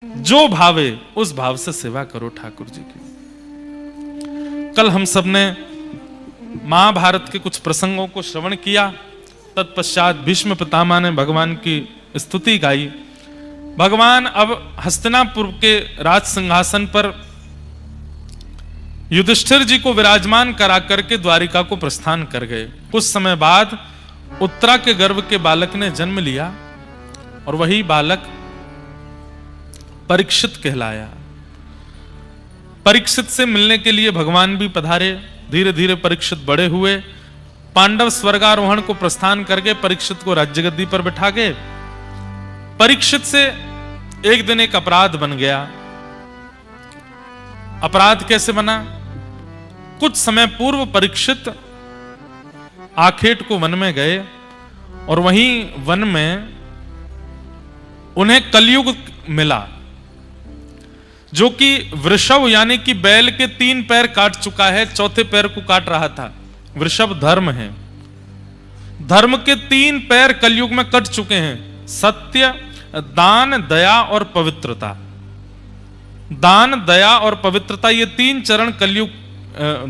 जो भावे उस भाव से सेवा करो ठाकुर जी की। कल हम सब ने महाभारत के कुछ प्रसंगों को श्रवण किया। तत्पश्चात भीष्म पितामह ने भगवान की स्तुति गाई। भगवान अब हस्तिनापुर के राज सिंहासन पर युधिष्ठिर जी को विराजमान करा करके द्वारिका को प्रस्थान कर गए। कुछ समय बाद उत्तरा के गर्भ के बालक ने जन्म लिया और वही बालक परीक्षित कहलाया। परीक्षित से मिलने के लिए भगवान भी पधारे। धीरे धीरे परीक्षित बड़े हुए। पांडव स्वर्गारोहण को प्रस्थान करके परीक्षित को राज्य गद्दी पर बिठा गए। परीक्षित से एक दिन एक अपराध बन गया। अपराध कैसे बना? कुछ समय पूर्व परीक्षित आखेट को वन में गए और वहीं वन में उन्हें कलयुग मिला, जो कि वृषभ यानी कि बैल के 3 पैर काट चुका है, चौथे पैर को काट रहा था। वृषभ धर्म है। धर्म के 3 पैर कलयुग में कट चुके हैं। सत्य, दान, दया और पवित्रता। दान, दया और पवित्रता, ये 3 चरण कलयुग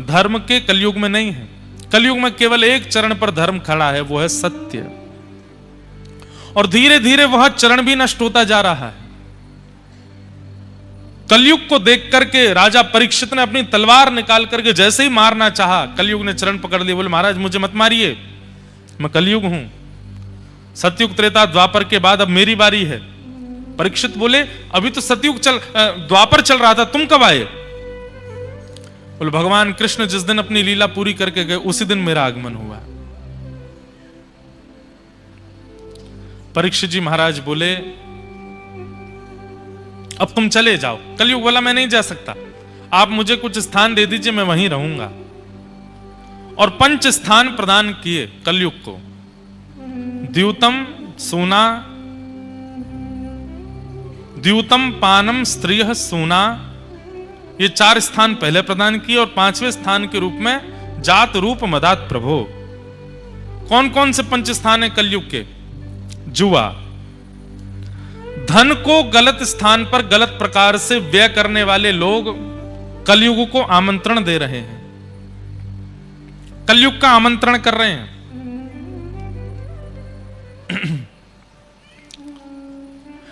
धर्म के कलयुग में नहीं है। कलयुग में केवल एक चरण पर धर्म खड़ा है, वो है सत्य। और धीरे धीरे वह चरण भी नष्ट होता जा रहा है। कलयुग को देख करके राजा परीक्षित ने अपनी तलवार निकाल करके जैसे ही मारना चाहा, कलयुग ने चरण पकड़ लिए। बोले महाराज मुझे मत मारिए, मैं कलयुग हूं। सतयुग, त्रेता, द्वापर के बाद अब मेरी बारी है। परीक्षित बोले अभी तो सतयुग द्वापर चल रहा था, तुम कब आए? बोले भगवान कृष्ण जिस दिन अपनी लीला पूरी करके गए उसी दिन मेरा आगमन हुआ। परीक्षित जी महाराज बोले अब तुम चले जाओ। कलयुग बोला मैं नहीं जा सकता, आप मुझे कुछ स्थान दे दीजिए, मैं वहीं रहूंगा। और 5 स्थान प्रदान किए कलयुग को। द्यूतम सूना, द्यूतम पानम स्त्रियः सूना, ये 4 स्थान पहले प्रदान किए और 5वें स्थान के रूप में जात रूप मदात प्रभो। कौन कौन से 5 स्थान है कलयुग के? जुआ, धन को गलत स्थान पर गलत प्रकार से व्यय करने वाले लोग कलयुग को आमंत्रण दे रहे हैं, कलयुग का आमंत्रण कर रहे हैं।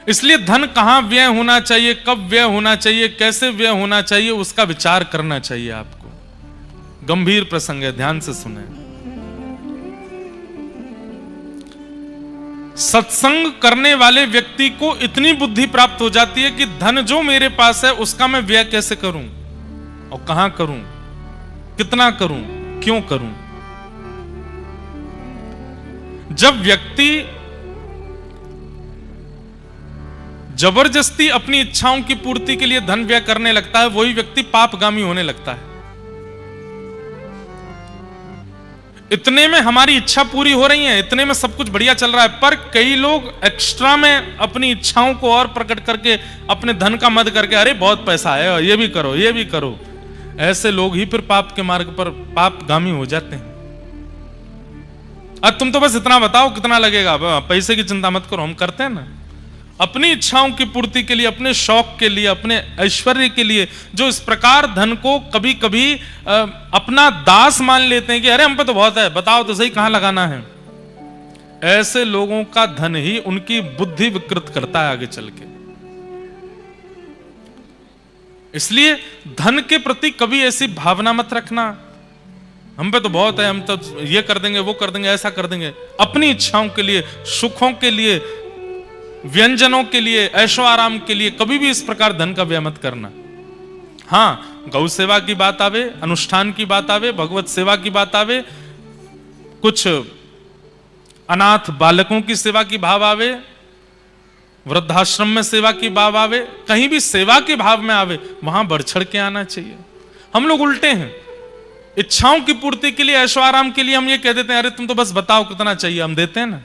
इसलिए धन कहां व्यय होना चाहिए, कब व्यय होना चाहिए, कैसे व्यय होना चाहिए, उसका विचार करना चाहिए आपको। गंभीर प्रसंग है, ध्यान से सुने। सत्संग करने वाले व्यक्ति को इतनी बुद्धि प्राप्त हो जाती है कि धन जो मेरे पास है उसका मैं व्यय कैसे करूं और कहां करूं, कितना करूं, क्यों करूं। जब व्यक्ति जबरदस्ती अपनी इच्छाओं की पूर्ति के लिए धन व्यय करने लगता है, वही व्यक्ति पापगामी होने लगता है। इतने में हमारी इच्छा पूरी हो रही है, इतने में सब कुछ बढ़िया चल रहा है, पर कई लोग एक्स्ट्रा में अपनी इच्छाओं को और प्रकट करके अपने धन का मद करके अरे बहुत पैसा है और ये भी करो, ये भी करो। ऐसे लोग ही फिर पाप के मार्ग पर पापगामी हो जाते हैं। अब तुम तो बस इतना बताओ कितना लगेगा, पैसे की चिंता मत करो, हम करते हैं ना। अपनी इच्छाओं की पूर्ति के लिए, अपने शौक के लिए, अपने ऐश्वर्य के लिए जो इस प्रकार धन को कभी कभी अपना दास मान लेते हैं कि अरे हम पे तो बहुत है, बताओ तो सही कहां लगाना है। ऐसे लोगों का धन ही उनकी बुद्धि विकृत करता है आगे चल के। इसलिए धन के प्रति कभी ऐसी भावना मत रखना हम पे तो बहुत है, हम तो ये कर देंगे, वो कर देंगे, ऐसा कर देंगे। अपनी इच्छाओं के लिए, सुखों के लिए, व्यंजनों के लिए, ऐशो आराम के लिए कभी भी इस प्रकार धन का व्यय मत करना। हां, गौ सेवा की बात आवे, अनुष्ठान की बात आवे, भगवत सेवा की बात आवे, कुछ अनाथ बालकों की सेवा की भाव आवे, वृद्धाश्रम में सेवा की भाव आवे, कहीं भी सेवा के भाव में आवे, वहां बढ़ चढ़ के आना चाहिए। हम लोग उल्टे हैं, इच्छाओं की पूर्ति के लिए, ऐशो आराम के लिए हम ये कह देते हैं अरे तुम तो बस बताओ कितना चाहिए, हम देते हैं ना।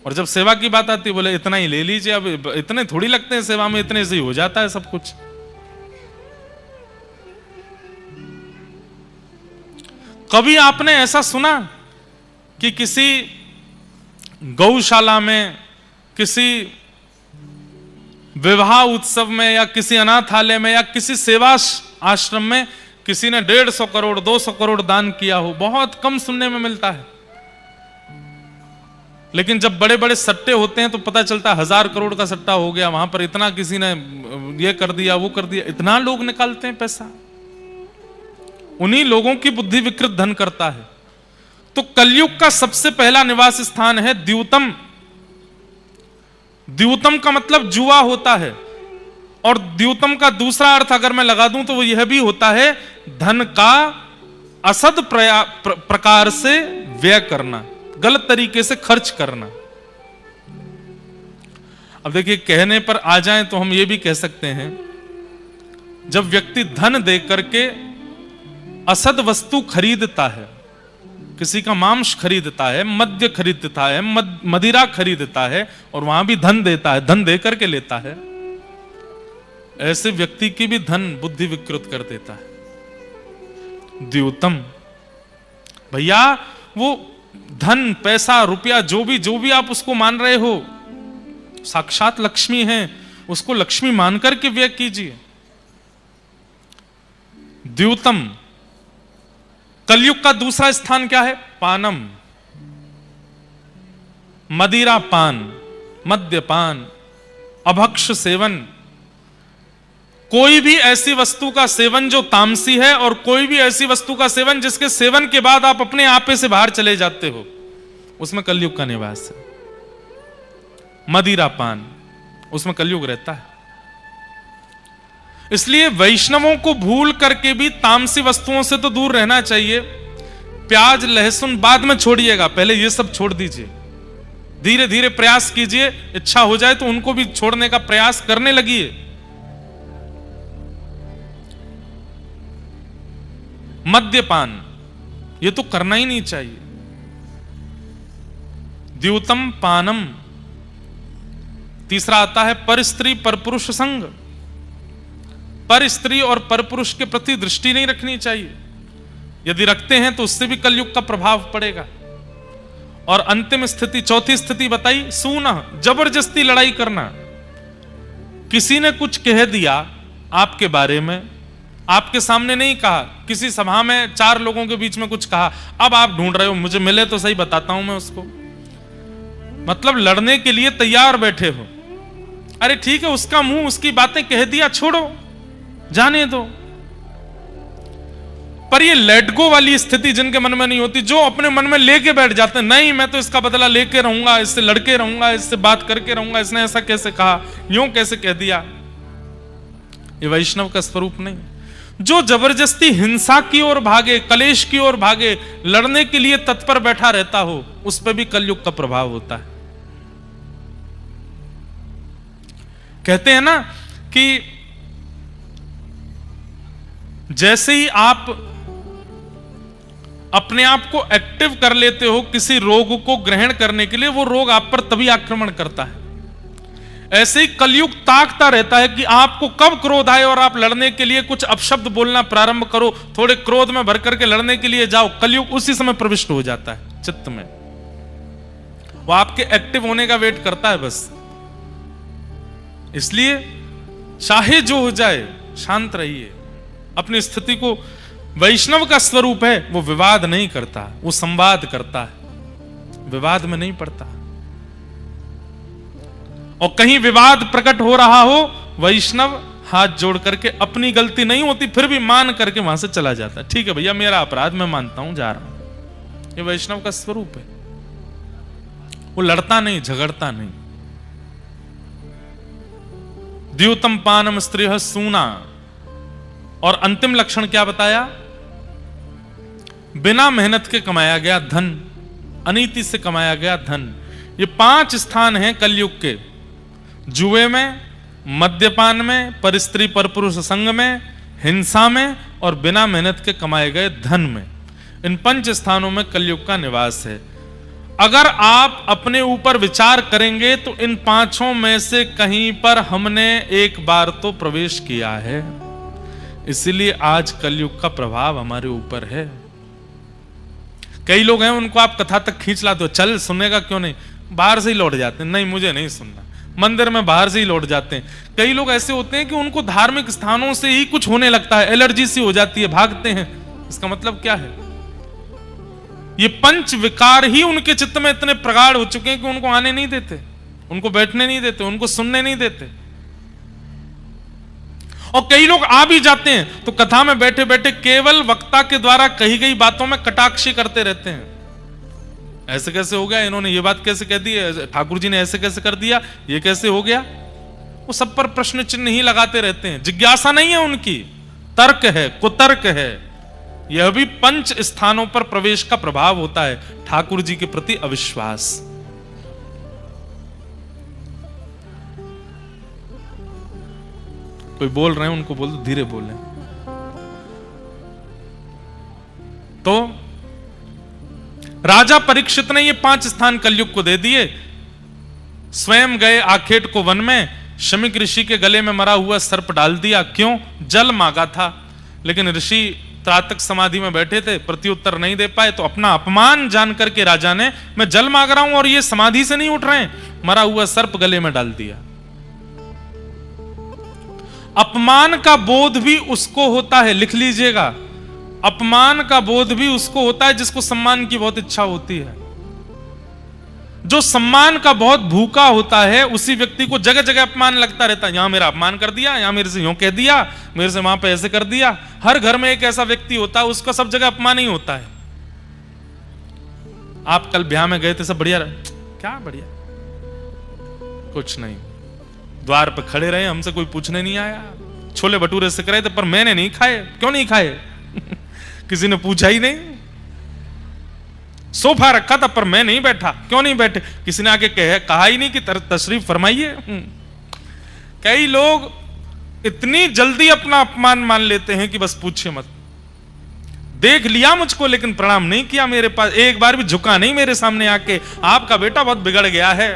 और जब सेवा की बात आती है बोले इतना ही ले लीजिए, अब इतने थोड़ी लगते हैं सेवा में, इतने से ही हो जाता है सब कुछ। कभी आपने ऐसा सुना कि किसी गौशाला में, किसी विवाह उत्सव में या किसी अनाथालय में या किसी सेवा आश्रम में किसी ने 150 करोड़ 200 करोड़ दान किया हो, बहुत कम सुनने में मिलता है। लेकिन जब बड़े बड़े सट्टे होते हैं तो पता चलता है 1000 करोड़ का सट्टा हो गया, वहां पर इतना किसी ने ये कर दिया वो कर दिया, इतना लोग निकालते हैं पैसा। उन्हीं लोगों की बुद्धि विकृत धन करता है। तो कलयुग का सबसे पहला निवास स्थान है द्यूतम। द्यूतम का मतलब जुआ होता है, और द्यूतम का दूसरा अर्थ अगर मैं लगा दूं तो वो यह भी होता है धन का असद प्रकार से व्यय करना, गलत तरीके से खर्च करना। अब देखिए, कहने पर आ जाएं तो हम ये भी कह सकते हैं, जब व्यक्ति धन दे करके असद वस्तु खरीदता है, किसी का मांस खरीदता है, मद्य खरीदता है, मदिरा खरीदता है, और वहां भी धन देता है, धन दे करके लेता है, ऐसे व्यक्ति की भी धन बुद्धि विकृत कर देता है। द्यूतम भैया, वो धन पैसा रुपया जो भी आप उसको मान रहे हो, साक्षात लक्ष्मी है, उसको लक्ष्मी मान करके व्यय कीजिए। द्यूतम। कलयुग का दूसरा स्थान क्या है? पानम। मदिरा पान, मद्यपान, अभक्ष सेवन, कोई भी ऐसी वस्तु का सेवन जो तामसी है, और कोई भी ऐसी वस्तु का सेवन जिसके सेवन के बाद आप अपने आपे से बाहर चले जाते हो, उसमें कलयुग का निवास है। मदिरा पान, उसमें कलयुग रहता है। इसलिए वैष्णवों को भूल करके भी तामसी वस्तुओं से तो दूर रहना चाहिए। प्याज लहसुन बाद में छोड़िएगा, पहले ये सब छोड़ दीजिए। धीरे धीरे प्रयास कीजिए, इच्छा हो जाए तो उनको भी छोड़ने का प्रयास करने लगिए। मद्यपान ये तो करना ही नहीं चाहिए। द्यूतम पानम। तीसरा आता है पर स्त्री पर पुरुष संग। पर स्त्री और पर पुरुष के प्रति दृष्टि नहीं रखनी चाहिए। यदि रखते हैं तो उससे भी कलयुग का प्रभाव पड़ेगा। और अंतिम स्थिति, चौथी स्थिति बताई, सूना, जबरदस्ती लड़ाई करना। किसी ने कुछ कह दिया आपके बारे में, आपके सामने नहीं कहा, किसी सभा में 4 लोगों के बीच में कुछ कहा, अब आप ढूंढ रहे हो मुझे मिले तो सही, बताता हूं मैं उसको। मतलब लड़ने के लिए तैयार बैठे हो। अरे ठीक है, उसका मुंह उसकी बातें कह दिया, छोड़ो, जाने दो। पर ये लेट गो वाली स्थिति जिनके मन में नहीं होती, जो अपने मन में लेके बैठ जाते हैं, नहीं मैं तो इसका बदला लेके रहूंगा, इससे लड़के रहूंगा, इससे बात करके रहूंगा, इसने ऐसा कैसे कहा, यूं कैसे कह दिया, ये वैष्णव का स्वरूप नहीं। जो जबरदस्ती हिंसा की ओर भागे, कलेश की ओर भागे, लड़ने के लिए तत्पर बैठा रहता हो, उस पर भी कलयुग का प्रभाव होता है। कहते हैं ना कि जैसे ही आप अपने आप को एक्टिव कर लेते हो किसी रोग को ग्रहण करने के लिए, वो रोग आप पर तभी आक्रमण करता है। ऐसे ही कलयुग ताकता रहता है कि आपको कब क्रोध आए और आप लड़ने के लिए कुछ अपशब्द बोलना प्रारंभ करो, थोड़े क्रोध में भर करके लड़ने के लिए जाओ, कलयुग उसी समय प्रविष्ट हो जाता है चित्त में। वो आपके एक्टिव होने का वेट करता है बस। इसलिए चाहे जो हो जाए, शांत रहिए, अपनी स्थिति को। वैष्णव का स्वरूप है, वो विवाद नहीं करता, वो संवाद करता है, विवाद में नहीं पड़ता। और कहीं विवाद प्रकट हो रहा हो, वैष्णव हाथ जोड़ करके, अपनी गलती नहीं होती फिर भी मान करके वहां से चला जाता है। ठीक है भैया, मेरा अपराध, मैं मानता हूं, जा रहा हूं। ये वैष्णव का स्वरूप है। वो लड़ता नहीं, झगड़ता नहीं। द्यूतम पानम स्त्रीह सूना। और अंतिम लक्षण क्या बताया? बिना मेहनत के कमाया गया धन, अनीति से कमाया गया धन। ये 5 स्थान हैं कलयुग के। जुए में, मद्यपान में, पर स्त्री पर पुरुष संग में, हिंसा में, और बिना मेहनत के कमाए गए धन में। इन 5 स्थानों में कलयुग का निवास है। अगर आप अपने ऊपर विचार करेंगे तो इन 5 में से कहीं पर हमने एक बार तो प्रवेश किया है। इसीलिए आज कलयुग का प्रभाव हमारे ऊपर है। कई लोग हैं, उनको आप कथा तक खींच लाते हो, चल सुनेगा क्यों नहीं, बाहर से ही लौट जाते हैं, नहीं मुझे नहीं सुनना, मंदिर में बाहर से ही लौट जाते हैं। कई लोग ऐसे होते हैं कि उनको धार्मिक स्थानों से ही कुछ होने लगता है, एलर्जी सी हो जाती है, भागते हैं। इसका मतलब क्या है? ये पंच विकार ही उनके चित्त में इतने प्रगाढ़ हो चुके हैं कि उनको आने नहीं देते, उनको बैठने नहीं देते, उनको सुनने नहीं देते। और कई लोग आ भी जाते हैं तो कथा में बैठे बैठे केवल वक्ता के द्वारा कही गई बातों में कटाक्षी करते रहते हैं। ऐसे कैसे हो गया, इन्होंने ये बात कैसे कह दी, ठाकुर जी ने ऐसे कैसे कर दिया, ये कैसे हो गया। वो सब पर प्रश्न चिन्ह ही लगाते रहते हैं। जिज्ञासा नहीं है उनकी, तर्क है, कुतर्क है। यह भी पंच स्थानों पर प्रवेश का प्रभाव होता है, ठाकुर जी के प्रति अविश्वास। कोई बोल रहे हैं, उनको बोल दो धीरे बोलें। तो राजा परीक्षित ने ये 5 स्थान कलयुग को दे दिए। स्वयं गए आखेट को वन में, शमीक ऋषि के गले में मरा हुआ सर्प डाल दिया। क्यों? जल मांगा था, लेकिन ऋषि त्रातक समाधि में बैठे थे, प्रत्युत्तर नहीं दे पाए। तो अपना अपमान जान करके राजा ने, मैं जल मांग रहा हूं और ये समाधि से नहीं उठ रहे हैं, मरा हुआ सर्प गले में डाल दिया। अपमान का बोध भी उसको होता है, लिख लीजिएगा, अपमान का बोध भी उसको होता है जिसको सम्मान की बहुत इच्छा होती है। जो सम्मान का बहुत भूखा होता है उसी व्यक्ति को जगह जगह अपमान लगता रहता है। यहां मेरा अपमान कर दिया, यहां मेरे से यूं कह दिया, मेरे से वहां पे ऐसे कर दिया। हर घर में एक ऐसा व्यक्ति होता है, उसका सब जगह अपमान ही होता है। आप कल ब्याह में गए थे, सब बढ़िया रहे? क्या बढ़िया? कुछ नहीं, द्वार पर खड़े रहे, हमसे कोई पूछने नहीं आया। छोले भटूरे सिक रहे थे पर मैंने नहीं खाए। क्यों नहीं खाए? किसी ने पूछा ही नहीं। सोफा रखा था पर मैं नहीं बैठा। क्यों नहीं बैठे? किसी ने आके कहा ही नहीं कि तशरीफ फरमाइए। कई लोग इतनी जल्दी अपना अपमान मान लेते हैं कि बस पूछिए मत। देख लिया मुझको लेकिन प्रणाम नहीं किया मेरे पास, एक बार भी झुका नहीं मेरे सामने आके। आपका बेटा बहुत बिगड़ गया है,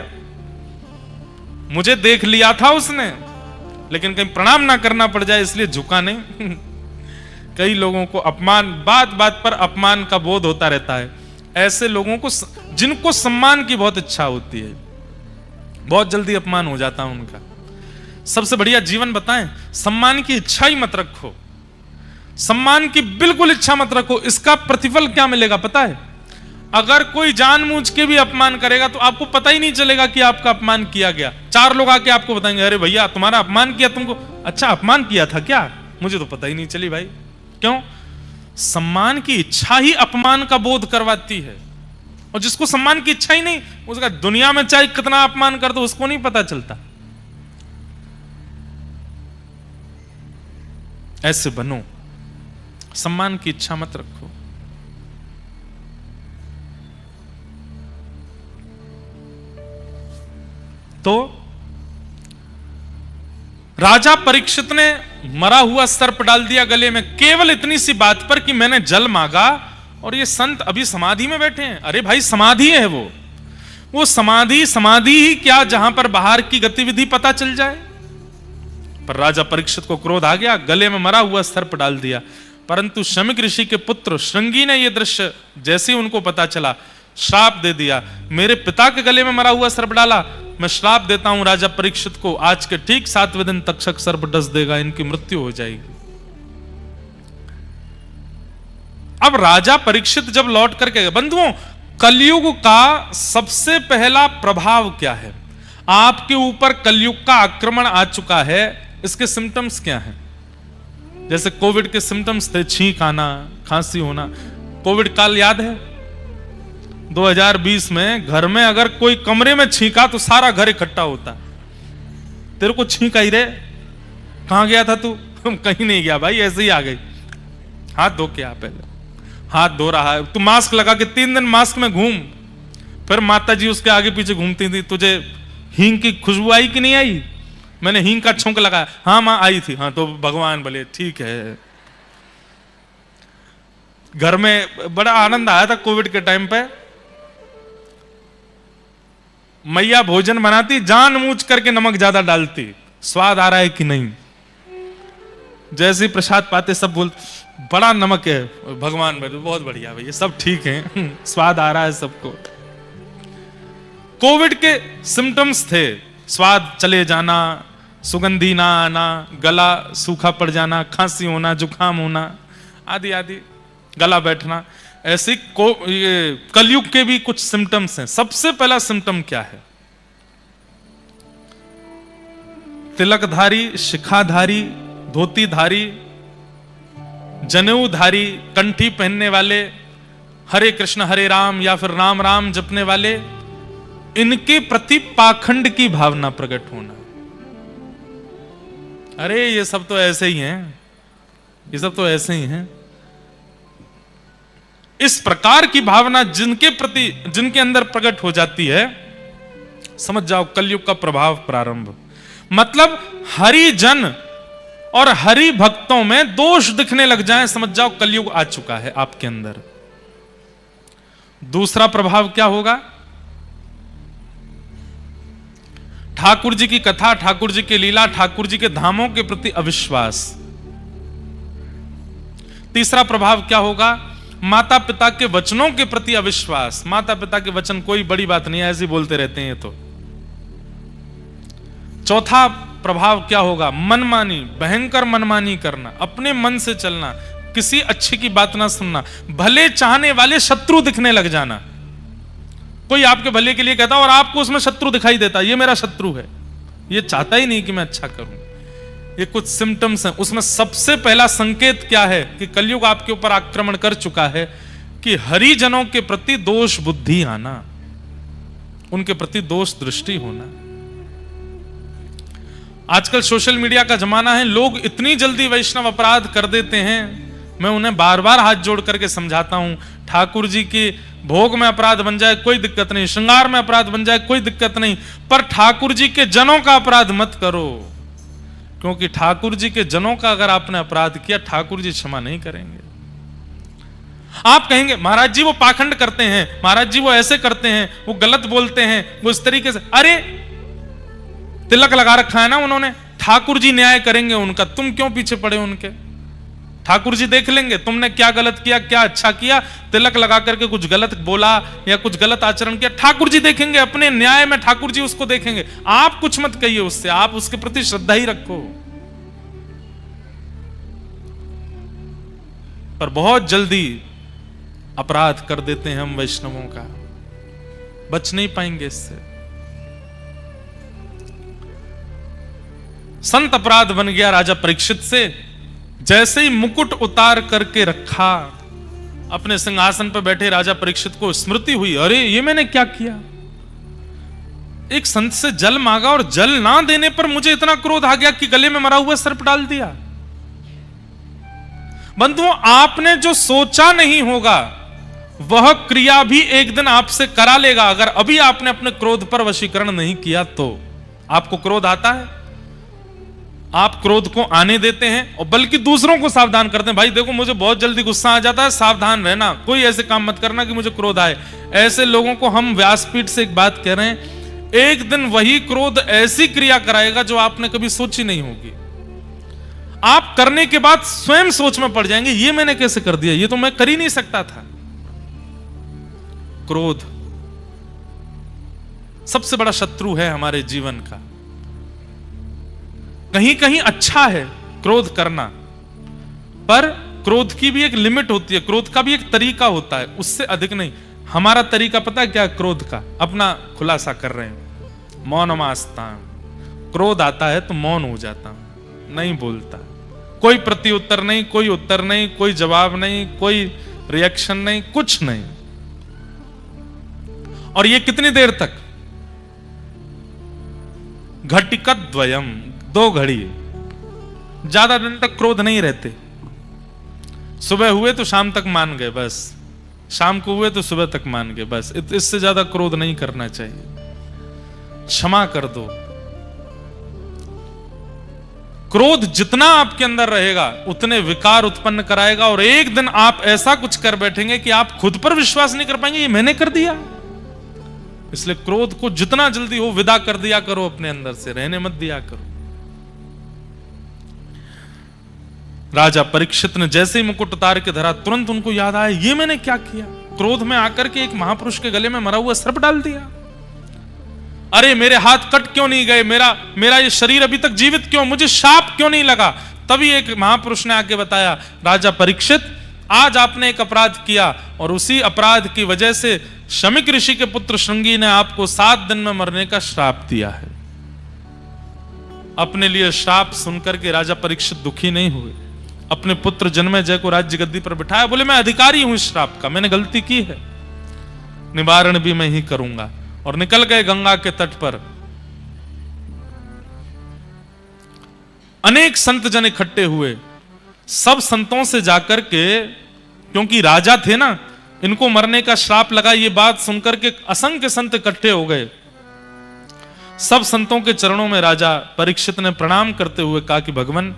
मुझे देख लिया था उसने, लेकिन कहीं प्रणाम ना करना पड़ जाए इसलिए झुका नहीं। कई लोगों को अपमान, बात बात पर अपमान का बोध होता रहता है। ऐसे लोगों को, जिनको सम्मान की बहुत इच्छा होती है, बहुत जल्दी अपमान हो जाता है उनका। सबसे बढ़िया जीवन बताएं, सम्मान की इच्छा ही मत रखो, सम्मान की बिल्कुल इच्छा मत रखो। इसका प्रतिफल क्या मिलेगा पता है? अगर कोई जानबूझ के भी अपमान करेगा तो आपको पता ही नहीं चलेगा कि आपका अपमान किया गया। 4 लोग आके आपको बताएंगे, अरे भैया तुम्हारा अपमान किया, तुमको अच्छा अपमान किया था क्या, मुझे तो पता ही नहीं चली भाई। क्यों? सम्मान की इच्छा ही अपमान का बोध करवाती है। और जिसको सम्मान की इच्छा ही नहीं, उसका दुनिया में चाहे कितना अपमान कर दो उसको नहीं पता चलता। ऐसे बनो, सम्मान की इच्छा मत रखो। तो राजा परीक्षित ने मरा हुआ सर्प डाल दिया गले में, केवल इतनी सी बात पर कि मैंने जल मांगा और ये संत अभी समाधि में बैठे हैं। अरे भाई समाधि है वो समाधि ही क्या जहां पर बाहर की गतिविधि पता चल जाए। पर राजा परीक्षित को क्रोध आ गया, गले में मरा हुआ सर्प डाल दिया। परंतु शमीक ऋषि के पुत्र श्रृंगी ने यह दृश्य जैसे ही उनको पता चला, श्राप दे दिया, मेरे पिता के गले में मरा हुआ सर्प डाला, मैं श्राप देता हूं राजा परीक्षित को, आज के ठीक 7वें दिन तक्षक सर्प डस देगा, इनकी मृत्यु हो जाएगी। अब राजा परीक्षित जब लौट करके गए, बंधुओं कलयुग का सबसे पहला प्रभाव क्या है? आपके ऊपर कलयुग का आक्रमण आ चुका है। इसके सिम्टम्स क्या हैं? जैसे कोविड के सिम्टम्स थे, छींक आना, खांसी होना। कोविड काल याद है? 2020 में घर में अगर कोई कमरे में छींका तो सारा घर इकट्ठा होता। तेरे को छींक आई रे, कहां गया था तू? कहीं नहीं गया भाई, ऐसे ही आ गई। हाथ धो के आ, पहले हाथ धो रहा है तू, मास्क लगा के 3 दिन मास्क में घूम। फिर माता जी उसके आगे पीछे घूमती थी, तुझे हींग की खुशबू आई कि नहीं आई? मैंने हींग का छौंक लगाया, हाँ मां आई थी। हाँ तो भगवान बोले ठीक है। घर में बड़ा आनंद आया था कोविड के टाइम पे। मैया भोजन बनाती, जानबूझ करके नमक ज्यादा डालती, स्वाद आ रहा है कि नहीं। जैसे ही प्रसाद पाते सब बोलते बड़ा नमक है, भगवान बोले बहुत बढ़िया भैया सब ठीक है, स्वाद आ रहा है सबको। कोविड के सिम्टम्स थे, स्वाद चले जाना, सुगंधी ना आना, गला सूखा पड़ जाना, खांसी होना, जुकाम होना आदि आदि, गला बैठना, ऐसे ये कलयुग के भी कुछ सिम्टम्स हैं। सबसे पहला सिम्टम क्या है? तिलकधारी, शिखाधारी, धोतीधारी, जनेऊधारी, कंठी पहनने वाले, हरे कृष्ण हरे राम या फिर राम राम जपने वाले, इनके प्रति पाखंड की भावना प्रकट होना। अरे ये सब तो ऐसे ही हैं, ये सब तो ऐसे ही हैं। इस प्रकार की भावना जिनके प्रति, जिनके अंदर प्रकट हो जाती है, समझ जाओ कलयुग का प्रभाव प्रारंभ। मतलब हरि जन और हरि भक्तों में दोष दिखने लग जाएं, समझ जाओ कलयुग आ चुका है आपके अंदर। दूसरा प्रभाव क्या होगा? ठाकुर जी की कथा, ठाकुर जी की लीला, ठाकुर जी के धामों के प्रति अविश्वास। तीसरा प्रभाव क्या होगा? माता पिता के वचनों के प्रति अविश्वास। माता पिता के वचन कोई बड़ी बात नहीं है, ऐसे बोलते रहते हैं ये तो। चौथा प्रभाव क्या होगा? मनमानी, भयंकर मनमानी करना, अपने मन से चलना, किसी अच्छे की बात ना सुनना, भले चाहने वाले शत्रु दिखने लग जाना। कोई आपके भले के लिए कहता और आपको उसमें शत्रु दिखाई देता, ये मेरा शत्रु है, ये चाहता ही नहीं कि मैं अच्छा करूं। ये कुछ सिम्टम्स हैं। उसमें सबसे पहला संकेत क्या है कि कलयुग आपके ऊपर आक्रमण कर चुका है? कि हरिजनों के प्रति दोष बुद्धि आना, उनके प्रति दोष दृष्टि होना। आजकल सोशल मीडिया का जमाना है, लोग इतनी जल्दी वैष्णव अपराध कर देते हैं। मैं उन्हें बार बार हाथ जोड़ करके समझाता हूं, ठाकुर जी के भोग में अपराध बन जाए कोई दिक्कत नहीं, श्रृंगार में अपराध बन जाए कोई दिक्कत नहीं, पर ठाकुर जी के जनों का अपराध मत करो। क्योंकि ठाकुर जी के जनों का अगर आपने अपराध किया, ठाकुर जी क्षमा नहीं करेंगे। आप कहेंगे महाराज जी वो पाखंड करते हैं, महाराज जी वो ऐसे करते हैं, वो गलत बोलते हैं, वो इस तरीके से। अरे तिलक लगा रखा है ना उन्होंने, ठाकुर जी न्याय करेंगे उनका, तुम क्यों पीछे पड़े उनके? ठाकुर जी देख लेंगे तुमने क्या गलत किया, क्या अच्छा किया। तिलक लगा करके कुछ गलत बोला या कुछ गलत आचरण किया, ठाकुर जी देखेंगे, अपने न्याय में ठाकुर जी उसको देखेंगे। आप कुछ मत कहिए उससे, आप उसके प्रति श्रद्धा ही रखो। पर बहुत जल्दी अपराध कर देते हैं हम वैष्णवों का, बच नहीं पाएंगे इससे। संत अपराध बन गया राजा परीक्षित से। जैसे ही मुकुट उतार करके रखा, अपने सिंहासन पर बैठे राजा परीक्षित को स्मृति हुई, अरे ये मैंने क्या किया? एक संत से जल मांगा और जल ना देने पर मुझे इतना क्रोध आ गया कि गले में मरा हुआ सर्प डाल दिया। बंधुओं, आपने जो सोचा नहीं होगा वह क्रिया भी एक दिन आपसे करा लेगा, अगर अभी आपने अपने क्रोध पर वशीकरण नहीं किया तो। आपको क्रोध आता है, आप क्रोध को आने देते हैं और बल्कि दूसरों को सावधान करते हैं, भाई देखो मुझे बहुत जल्दी गुस्सा आ जाता है, सावधान रहना, कोई ऐसे काम मत करना कि मुझे क्रोध आए। ऐसे लोगों को हम व्यासपीठ से एक बात कह रहे हैं, एक दिन वही क्रोध ऐसी क्रिया कराएगा जो आपने कभी सोची नहीं होगी। आप करने के बाद स्वयं सोच में पड़ जाएंगे, ये मैंने कैसे कर दिया, ये तो मैं कर ही नहीं सकता था। क्रोध सबसे बड़ा शत्रु है हमारे जीवन का। कहीं कहीं अच्छा है क्रोध करना, पर क्रोध की भी एक लिमिट होती है, क्रोध का भी एक तरीका होता है, उससे अधिक नहीं। हमारा तरीका पता है क्या? क्रोध का अपना खुलासा कर रहे हैं, मौन आस्ता हूं। क्रोध आता है तो मौन हो जाता हूं, नहीं बोलता, कोई प्रति उत्तर नहीं, कोई उत्तर नहीं, कोई जवाब नहीं, कोई रिएक्शन नहीं, कुछ नहीं। और ये कितनी देर तक? घटिका द्वयम, 2 घड़ी, ज्यादा दिन तक क्रोध नहीं रहते। सुबह हुए तो शाम तक मान गए बस, शाम को हुए तो सुबह तक मान गए बस, इससे ज्यादा क्रोध नहीं करना चाहिए। क्षमा कर दो। क्रोध जितना आपके अंदर रहेगा उतने विकार उत्पन्न कराएगा, और एक दिन आप ऐसा कुछ कर बैठेंगे कि आप खुद पर विश्वास नहीं कर पाएंगे, ये मैंने कर दिया। इसलिए क्रोध को जितना जल्दी हो विदा कर दिया करो, अपने अंदर से रहने मत दिया करो। राजा परीक्षित ने जैसे ही मुकुट उतार के धरा, तुरंत उनको याद आया, ये मैंने क्या किया? क्रोध में आकर के एक महापुरुष के गले में मरा हुआ सर्प डाल दिया। अरे मेरे हाथ कट क्यों नहीं गए, मेरा ये शरीर अभी तक जीवित क्यों, मुझे शाप क्यों नहीं लगा। तभी एक महापुरुष ने आके बताया, राजा परीक्षित, आज आपने एक अपराध किया और उसी अपराध की वजह से शमिक ऋषि के पुत्र श्रृंगी ने आपको 7 दिन में मरने का श्राप दिया है। अपने लिए श्राप सुनकर के राजा परीक्षित दुखी नहीं हुए, अपने पुत्र जन्मेजय को राज्य गद्दी पर बिठाया। बोले मैं अधिकारी हूं इस श्राप का, मैंने गलती की है, निवारण भी मैं ही करूंगा। और निकल गए गंगा के तट पर। अनेक संत जन इकट्ठे हुए। सब संतों से जाकर के, क्योंकि राजा थे ना, इनको मरने का श्राप लगा, ये बात सुनकर के असंख्य संत इकट्ठे हो गए। सब संतों के चरणों में राजा परीक्षित ने प्रणाम करते हुए कहा कि भगवान,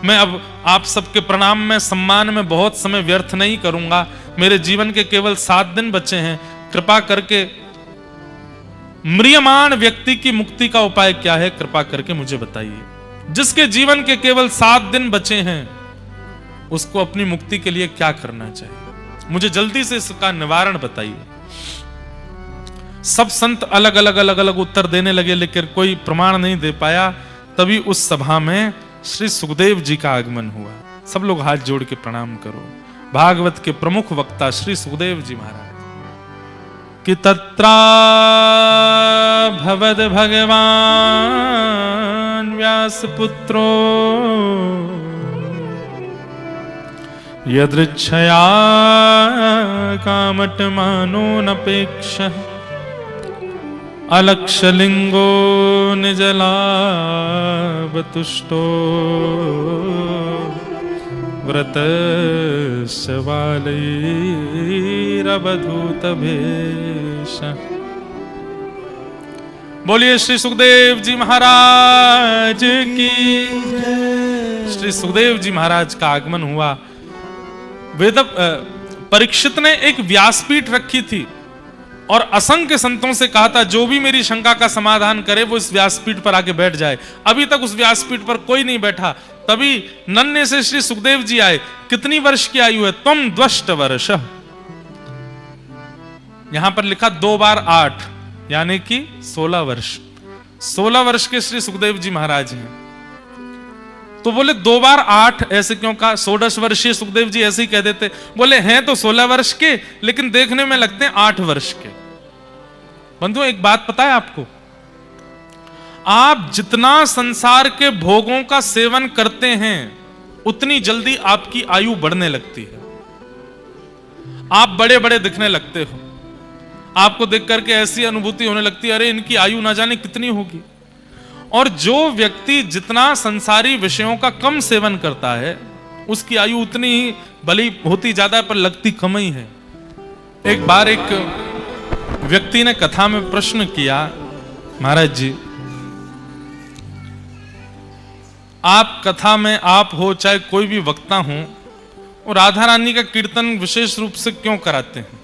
मैं अब आप सबके प्रणाम में, सम्मान में बहुत समय व्यर्थ नहीं करूंगा। मेरे जीवन के केवल 7 दिन बचे हैं, कृपा करके म्रियमाण व्यक्ति की मुक्ति का उपाय क्या है, कृपा करके मुझे बताइए। जिसके जीवन के केवल 7 दिन बचे हैं, उसको अपनी मुक्ति के लिए क्या करना चाहिए, मुझे जल्दी से इसका निवारण बताइए। सब संत अलग अलग उत्तर देने लगे, लेकिन कोई प्रमाण नहीं दे पाया। तभी उस सभा में श्री सुखदेव जी का आगमन हुआ। सब लोग हाथ जोड़ के प्रणाम करो। भागवत के प्रमुख वक्ता श्री सुखदेव जी महाराज कि तत्रा भवद भगवान व्यास पुत्रो यदृच्छया कामटमानो नपेक्ष अलक्षलिंगो निजलावतुष्टो व्रतस्य बालैरवधूत भेष। बोलिए श्री सुखदेव जी महाराज की। श्री सुखदेव जी महाराज का आगमन हुआ। वेद परीक्षित ने एक व्यासपीठ रखी थी और असंख्य संतों से कहा था, जो भी मेरी शंका का समाधान करे वो इस व्यासपीठ पर आके बैठ जाए। अभी तक उस व्यासपीठ पर कोई नहीं बैठा। तभी नन्हे से श्री सुखदेव जी आए। कितनी वर्ष की आयु है? तुम द्वष्ट वर्ष। यहां पर लिखा 2 बार 8 यानी कि 16 वर्ष। 16 वर्ष के श्री सुखदेव जी महाराज हैं। तो बोले 2 बार 8 ऐसे क्यों कहा? 16 वर्षीय सुखदेव जी ऐसे ही कह देते। बोले हैं तो 16 वर्ष के, लेकिन देखने में लगते हैं 8 वर्ष के। बंधु एक बात पता है आपको, आप जितना संसार के भोगों का सेवन करते हैं उतनी जल्दी आपकी आयु बढ़ने लगती है। आप बड़े बड़े दिखने लगते हो। आपको देख करके ऐसी अनुभूति होने लगती है, अरे इनकी आयु ना जाने कितनी होगी। और जो व्यक्ति जितना संसारी विषयों का कम सेवन करता है उसकी आयु उतनी ही भली होती ज्यादा है पर लगती कम ही है। एक बार एक व्यक्ति ने कथा में प्रश्न किया, महाराज जी आप कथा में आप हो चाहे कोई भी वक्ता हो, और राधा रानी का कीर्तन विशेष रूप से क्यों कराते हैं?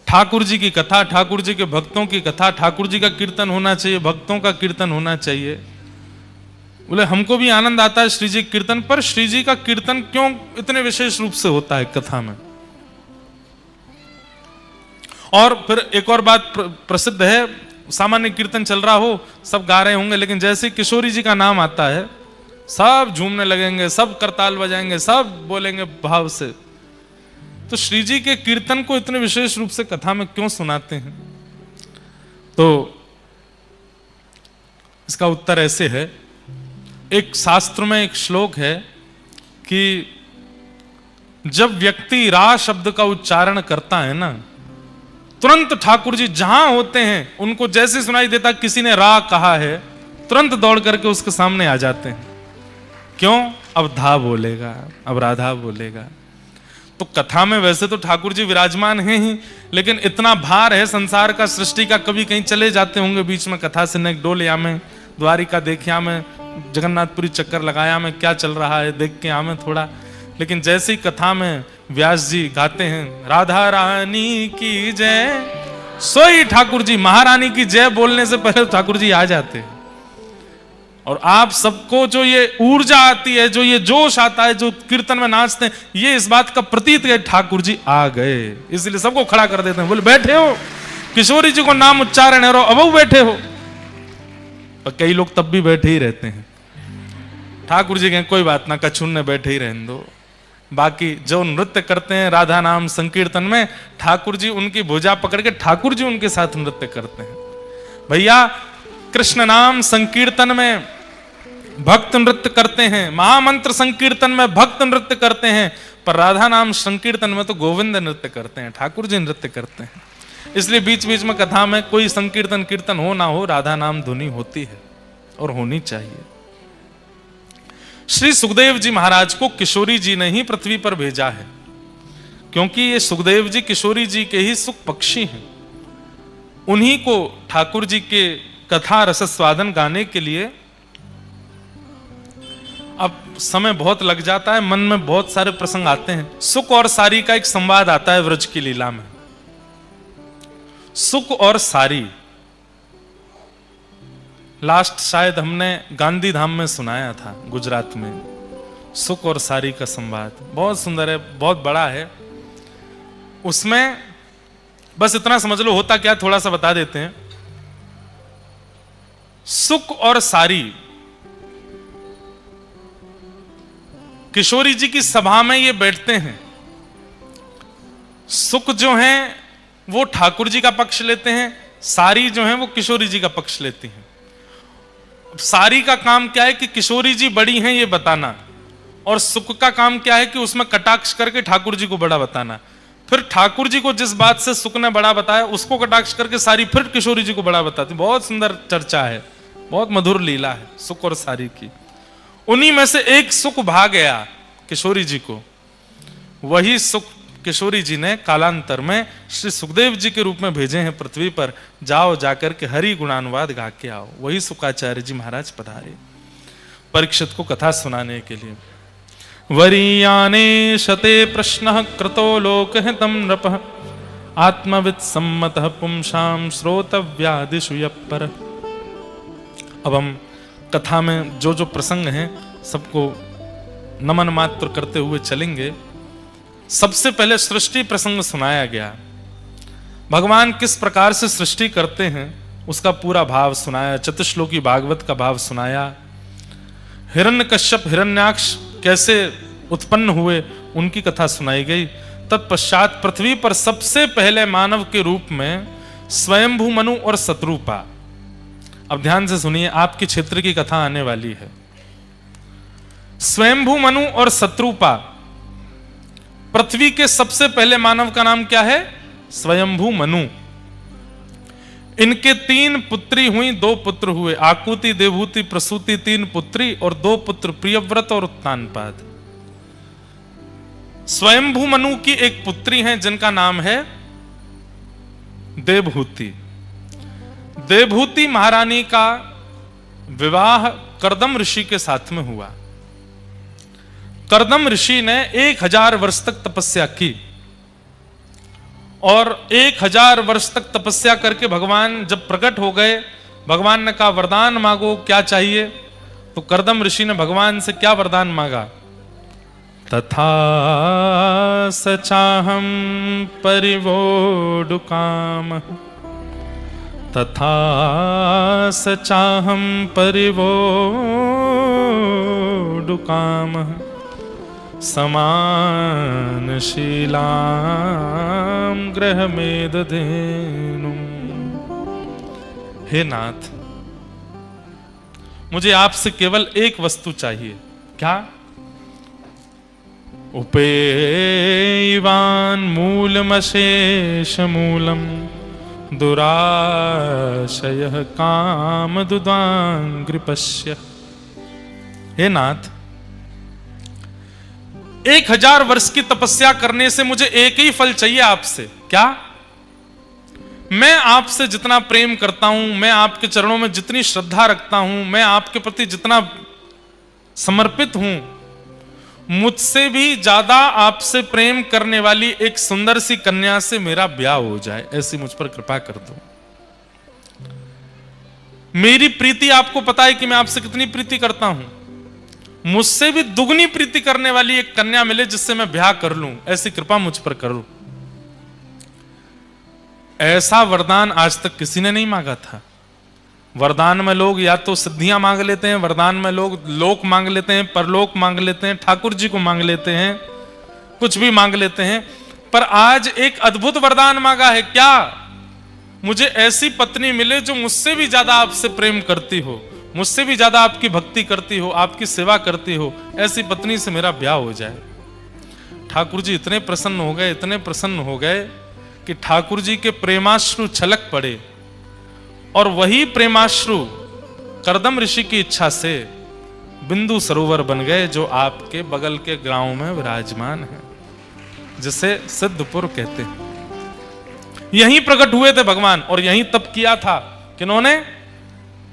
ठाकुर जी की कथा, ठाकुर जी के भक्तों की कथा, ठाकुर जी का कीर्तन होना चाहिए, भक्तों का कीर्तन होना चाहिए। बोले हमको भी आनंद आता है श्री जी कीर्तन, पर श्री जी का कीर्तन क्यों इतने विशेष रूप से होता है कथा में? और फिर एक और बात प्रसिद्ध है, सामान्य कीर्तन चल रहा हो, सब गा रहे होंगे, लेकिन जैसे किशोरी जी का नाम आता है सब झूमने लगेंगे, सब करताल बजाएंगे, सब बोलेंगे भाव से। तो श्री जी के कीर्तन को इतने विशेष रूप से कथा में क्यों सुनाते हैं? तो इसका उत्तर ऐसे है, एक शास्त्र में एक श्लोक है कि जब व्यक्ति रा शब्द का उच्चारण करता है ना, तुरंत ठाकुर जी जहां होते हैं उनको जैसे सुनाई देता किसी ने रा कहा है, तुरंत दौड़ करके उसके सामने आ जाते हैं। क्यों? अब धा बोलेगा, अब राधा बोलेगा। तो कथा में वैसे तो ठाकुर जी विराजमान हैं ही, लेकिन इतना भार है संसार का, सृष्टि का, कभी कहीं चले जाते होंगे बीच में कथा से, नेक डोल में, द्वारिका देखिया में, जगन्नाथपुरी चक्कर लगाया में क्या चल रहा है देख के आमे थोड़ा। लेकिन जैसे ही कथा में व्यास जी गाते हैं राधा रानी की जय, सोई ठाकुर जी महारानी की जय बोलने से पहले ठाकुर जी आ जाते हैं। और आप सबको जो ये ऊर्जा आती है, जो ये जोश आता है, जो कीर्तन में नाचते हैं, ये इस बात का प्रतीत है ठाकुर जी आ गए, इसलिए सबको खड़ा कर देते हैं। बोले बैठे हो किशोरी जी को नाम उच्चारण है और अब बैठे हो। पर कई लोग तब भी बैठे ही रहते हैं। ठाकुर जी कहें कोई बात ना, कछुन ने बैठे ही रहने दो। बाकी जो नृत्य करते हैं राधा नाम संकीर्तन में, ठाकुर जी उनकी भुजा पकड़ के ठाकुर जी उनके साथ नृत्य करते हैं। भैया कृष्ण नाम संकीर्तन में भक्त नृत्य करते हैं, महामंत्र संकीर्तन में भक्त नृत्य करते हैं, पर राधा नाम संकीर्तन में तो गोविंद नृत्य करते हैं, ठाकुर जी नृत्य करते हैं। इसलिए बीच बीच में कथा में कोई संकीर्तन कीर्तन हो ना हो, राधा नाम धुनी होती है और होनी चाहिए। श्री सुखदेव जी महाराज को किशोरी जी ने ही पृथ्वी पर भेजा है, क्योंकि ये सुखदेव जी किशोरी जी के ही सुख पक्षी हैं। उन्हीं को ठाकुर जी के कथा रस स्वादन गाने के लिए अब समय बहुत लग जाता है, मन में बहुत सारे प्रसंग आते हैं। सुख और सारी का एक संवाद आता है व्रज की लीला में। सुख और सारी लास्ट शायद हमने गांधी धाम में सुनाया था गुजरात में। सुख और सारी का संवाद बहुत सुंदर है, बहुत बड़ा है। उसमें बस इतना समझ लो होता क्या, थोड़ा सा बता देते हैं। सुख और सारी किशोरी जी की सभा में ये बैठते हैं। सुख जो है वो ठाकुर जी का पक्ष लेते हैं, सारी जो है वो किशोरी जी का पक्ष लेती हैं। सारी का काम क्या है कि किशोरी जी बड़ी हैं ये बताना, और सुख का काम क्या है कि उसमें कटाक्ष करके ठाकुर जी को बड़ा बताना। फिर ठाकुर जी को जिस बात से सुख ने बड़ा बताया उसको कटाक्ष करके सारी फिर किशोरी जी को बड़ा बताती। बहुत सुंदर चर्चा है, बहुत मधुर लीला है सुख और सारी की। उन्हीं में से एक सुख भा गया किशोरी जी को, वही सुख किशोरी जी ने कालांतर में श्री सुखदेव जी के रूप में भेजे हैं पृथ्वी पर। जाओ जाकर के हरि गुणानुवाद गा के आओ। वही सुखाचार्य जी महाराज पधारे परीक्षित को कथा सुनाने के लिए। वरीयाने शते प्रश्न कृतो लोकहितं नृपः आत्मवित् सम्मतः पुंसां श्रोतव्यादिषु यप्पर। अब हम कथा में जो जो प्रसंग हैं सबको नमन मात्र करते हुए चलेंगे। सबसे पहले सृष्टि प्रसंग सुनाया गया, भगवान किस प्रकार से सृष्टि करते हैं उसका पूरा भाव सुनाया। चतुश्लोकी भागवत का भाव सुनाया। हिरण्यकश्यप हिरण्याक्ष कैसे उत्पन्न हुए उनकी कथा सुनाई गई। तत्पश्चात पृथ्वी पर सबसे पहले मानव के रूप में स्वयंभू मनु और शत्रुपा। अब ध्यान से सुनिए, आपके क्षेत्र की कथा आने वाली है। स्वयंभू मनु और शत्रुपा, पृथ्वी के सबसे पहले मानव का नाम क्या है? स्वयंभू मनु। इनके 3 पुत्री हुई, 2 पुत्र हुए, आकुति देवहूति प्रसूति 3 पुत्री और 2 पुत्र प्रियव्रत और उत्तानपाद। स्वयंभू मनु की एक पुत्री है जिनका नाम है देवहूति। देवहूति महारानी का विवाह कर्दम ऋषि के साथ में हुआ। कर्दम ऋषि ने 1000 वर्ष तक तपस्या की और 1000 वर्ष तक तपस्या करके भगवान जब प्रकट हो गए, भगवान ने कहा वरदान मांगो, क्या चाहिए? तो कर्दम ऋषि ने भगवान से क्या वरदान मांगा? तथा सचाहम परिवोडुकाम, तथा सचाहम परिवोडुकाम समानशीलाम ग्रह में दधेनु। हे नाथ, मुझे आपसे केवल एक वस्तु चाहिए। क्या? उपेयवान मूलमशेष मूलम दुराशय काम दुदांग्रिपश्य। हे नाथ, 1000 वर्ष की तपस्या करने से मुझे एक ही फल चाहिए आपसे। क्या? मैं आपसे जितना प्रेम करता हूं, मैं आपके चरणों में जितनी श्रद्धा रखता हूं, मैं आपके प्रति जितना समर्पित हूं, मुझसे भी ज्यादा आपसे प्रेम करने वाली एक सुंदर सी कन्या से मेरा ब्याह हो जाए, ऐसी मुझ पर कृपा कर दो। मेरी प्रीति आपको पता है कि मैं आपसे कितनी प्रीति करता हूं। मुझसे भी दुगनी प्रीति करने वाली एक कन्या मिले जिससे मैं ब्याह कर लूं, ऐसी कृपा मुझ पर करो। ऐसा वरदान आज तक किसी ने नहीं मांगा था। वरदान में लोग या तो सिद्धियां मांग लेते हैं, वरदान में लोग लोक मांग लेते हैं, परलोक मांग लेते हैं, ठाकुर जी को मांग लेते हैं, कुछ भी मांग लेते हैं। पर आज एक अद्भुत वरदान मांगा है। क्या? मुझे ऐसी पत्नी मिले जो मुझसे भी ज्यादा आपसे प्रेम करती हो, मुझसे भी ज्यादा आपकी भक्ति करती हो, आपकी सेवा करती हो। ऐसी पत्नी से मेरा ब्याह हो जाए। ठाकुर जी इतने प्रसन्न हो गए, इतने प्रसन्न हो गए कि ठाकुर जी के प्रेमाश्रु छलक पड़े। और वही प्रेमाश्रु कर्दम ऋषि की इच्छा से बिंदु सरोवर बन गए, जो आपके बगल के गांव में विराजमान है, जिसे सिद्धपुर कहते हैं। यहीं प्रकट हुए थे भगवान, और यहीं तप किया था। किन्होंने?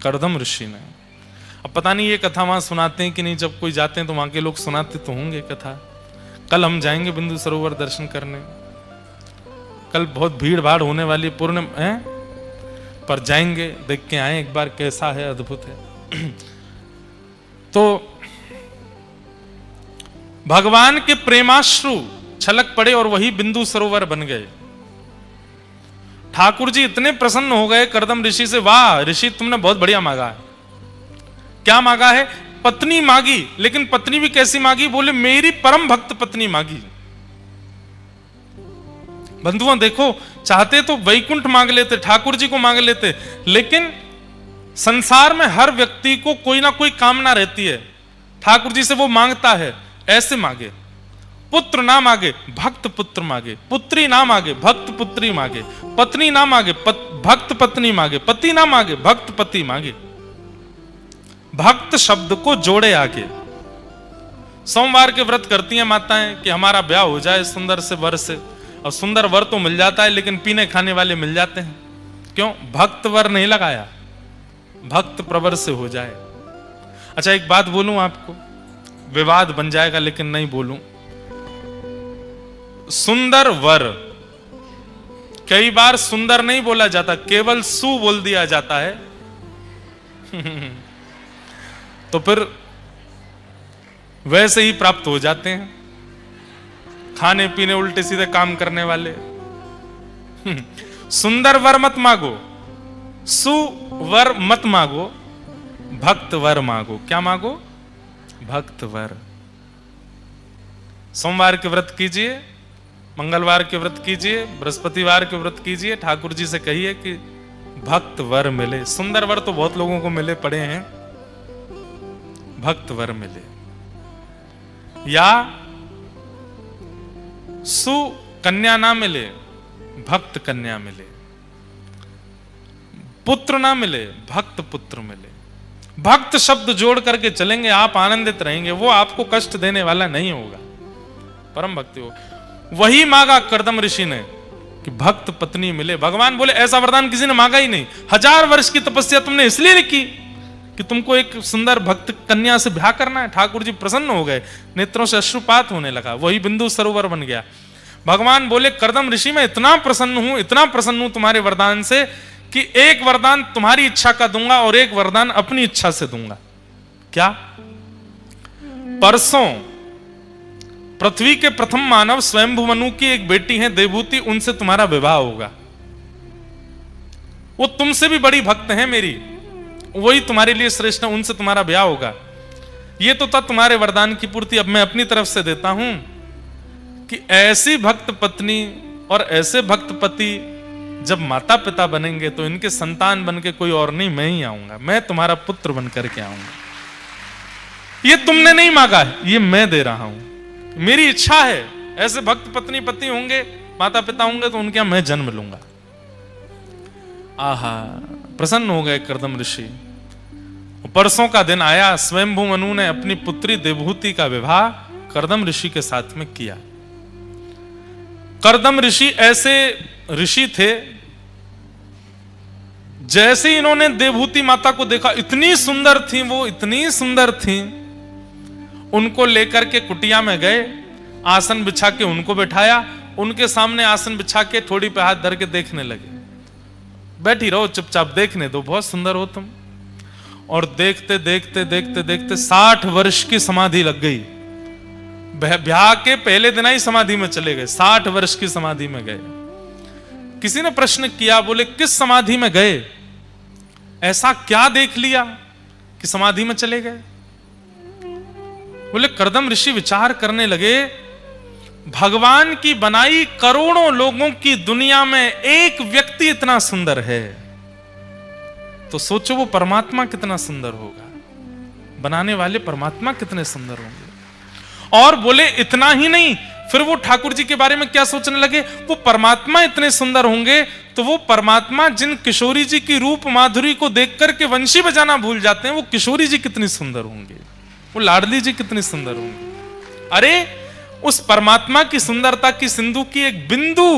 कर्दम ऋषि ने। अब पता नहीं ये कथा वहां सुनाते हैं कि नहीं, जब कोई जाते हैं तो वहां के लोग सुनाते तो होंगे कथा। कल हम जाएंगे बिंदु सरोवर दर्शन करने। कल बहुत भीड़ भाड़ होने वाली पूर्णिमा है, पर जाएंगे, देख के आए एक बार कैसा है, अद्भुत है। तो भगवान के प्रेमाश्रु छलक पड़े और वही बिंदु सरोवर बन गए। ठाकुर जी इतने प्रसन्न हो गए कर्दम ऋषि से, वाह ऋषि तुमने बहुत बढ़िया मांगा है। क्या मांगा है? पत्नी मांगी, लेकिन पत्नी भी कैसी मांगी? बोले मेरी परम भक्त पत्नी मांगी। बंधुओं देखो, चाहते तो वैकुंठ मांग लेते, ठाकुर जी को मांग लेते, लेकिन संसार में हर व्यक्ति को कोई ना कोई कामना रहती है। ठाकुर जी से वो मांगता है, ऐसे मांगे। पुत्र ना मांगे, भक्त पुत्र मांगे। पुत्री ना मांगे, भक्त पुत्री मांगे। पत्नी ना मांगे, भक्त पत्नी मांगे। पति ना मांगे, भक्त पति मांगे। भक्त शब्द को जोड़े आगे। सोमवार के व्रत करती हैं माताएं कि हमारा ब्याह हो जाए सुंदर से वर से। और सुंदर वर तो मिल जाता है, लेकिन पीने खाने वाले मिल जाते हैं। क्यों? भक्त वर नहीं लगाया, भक्त प्रवर से हो जाए। अच्छा एक बात बोलूं आपको, विवाद बन जाएगा लेकिन नहीं बोलूं। सुंदर वर, कई बार सुंदर नहीं बोला जाता, केवल सु बोल दिया जाता है। तो फिर वैसे ही प्राप्त हो जाते हैं, खाने पीने उल्टे सीधे काम करने वाले। सुंदर वर मत मांगो, सुवर मत मांगो, भक्त वर मांगो। क्या मांगो? भक्त वर। सोमवार के व्रत कीजिए, मंगलवार के व्रत कीजिए, बृहस्पतिवार के व्रत कीजिए। ठाकुर जी से कहिए कि भक्त वर मिले। सुंदर वर तो बहुत लोगों को मिले पड़े हैं, भक्त वर मिले। या सु कन्या ना मिले, भक्त कन्या मिले। पुत्र ना मिले, भक्त पुत्र मिले। भक्त शब्द जोड़ करके चलेंगे, आप आनंदित रहेंगे, वो आपको कष्ट देने वाला नहीं होगा, परम भक्ति हो। वही मांगा कर्दम ऋषि ने कि भक्त पत्नी मिले। भगवान बोले ऐसा वरदान किसी ने मांगा ही नहीं। 1000 वर्ष की तपस्या तुमने इसलिए की कि तुमको एक सुंदर भक्त कन्या से ब्याह करना है। ठाकुर जी प्रसन्न हो गए, नेत्रों से अश्रुपात होने लगा, वही बिंदु सरोवर बन गया। भगवान बोले कर्दम ऋषि मैं इतना प्रसन्न हूं, इतना प्रसन्न हूं तुम्हारे वरदान से कि एक वरदान तुम्हारी इच्छा का दूंगा और एक वरदान अपनी इच्छा से दूंगा। क्या? परसों पृथ्वी के प्रथम मानव स्वयंभू मनु की एक बेटी है देवहूति, उनसे तुम्हारा विवाह होगा। वो तुमसे भी बड़ी भक्त है मेरी, वही तुम्हारे लिए श्रेष्ठ है, उनसे तुम्हारा ब्याह होगा। ये तो था तुम्हारे वरदान की पूर्ति। अब मैं अपनी तरफ से देता हूं कि ऐसी भक्त पत्नी और ऐसे भक्त पति जब माता पिता बनेंगे तो इनके संतान बन के कोई और नहीं, मैं ही आऊंगा, मैं तुम्हारा पुत्र बन करके आऊंगा। ये तुमने नहीं मांगा है, ये मैं दे रहा हूं, मेरी इच्छा है। ऐसे भक्त पत्नी पति होंगे, माता पिता होंगे तो उनके यहां मैं जन्म लूंगा। आहा, प्रसन्न हो गए कर्दम ऋषि। परसों का दिन आया, स्वयंभू मनु ने अपनी पुत्री देवहूति का विवाह कर्दम ऋषि के साथ में किया। कर्दम ऋषि ऐसे ऋषि थे, जैसे ही इन्होंने देवहूति माता को देखा, इतनी सुंदर थी वो, इतनी सुंदर थी, उनको लेकर के कुटिया में गए, आसन बिछा के उनको बैठाया, उनके सामने आसन बिछा के थोड़ी पे हाथ धर के देखने लगे। बैठी रहो, चुपचाप देखने दो, बहुत सुंदर हो तुम। और देखते देखते देखते देखते 60 वर्ष की समाधि लग गई। ब्याह के पहले दिन ही समाधि में चले गए, 60 वर्ष की समाधि में गए। किसी ने प्रश्न किया, बोले किस समाधि में गए, ऐसा क्या देख लिया कि समाधि में चले गए? बोले कर्दम ऋषि विचार करने लगे, भगवान की बनाई करोड़ों लोगों की दुनिया में एक व्यक्ति इतना सुंदर है, तो सोचो वो परमात्मा कितना सुंदर होगा, बनाने वाले परमात्मा कितने सुंदर होंगे। और बोले इतना ही नहीं, फिर वो ठाकुर जी के बारे में क्या सोचने लगे, वो परमात्मा इतने सुंदर होंगे तो वो परमात्मा जिन किशोरी जी की रूप माधुरी को देख करके वंशी बजाना भूल जाते हैं, वो किशोरी जी कितनी सुंदर होंगे, वो लाडली जी कितनी सुंदर होंगे। अरे उस परमात्मा की सुंदरता की सिंधु की एक बिंदु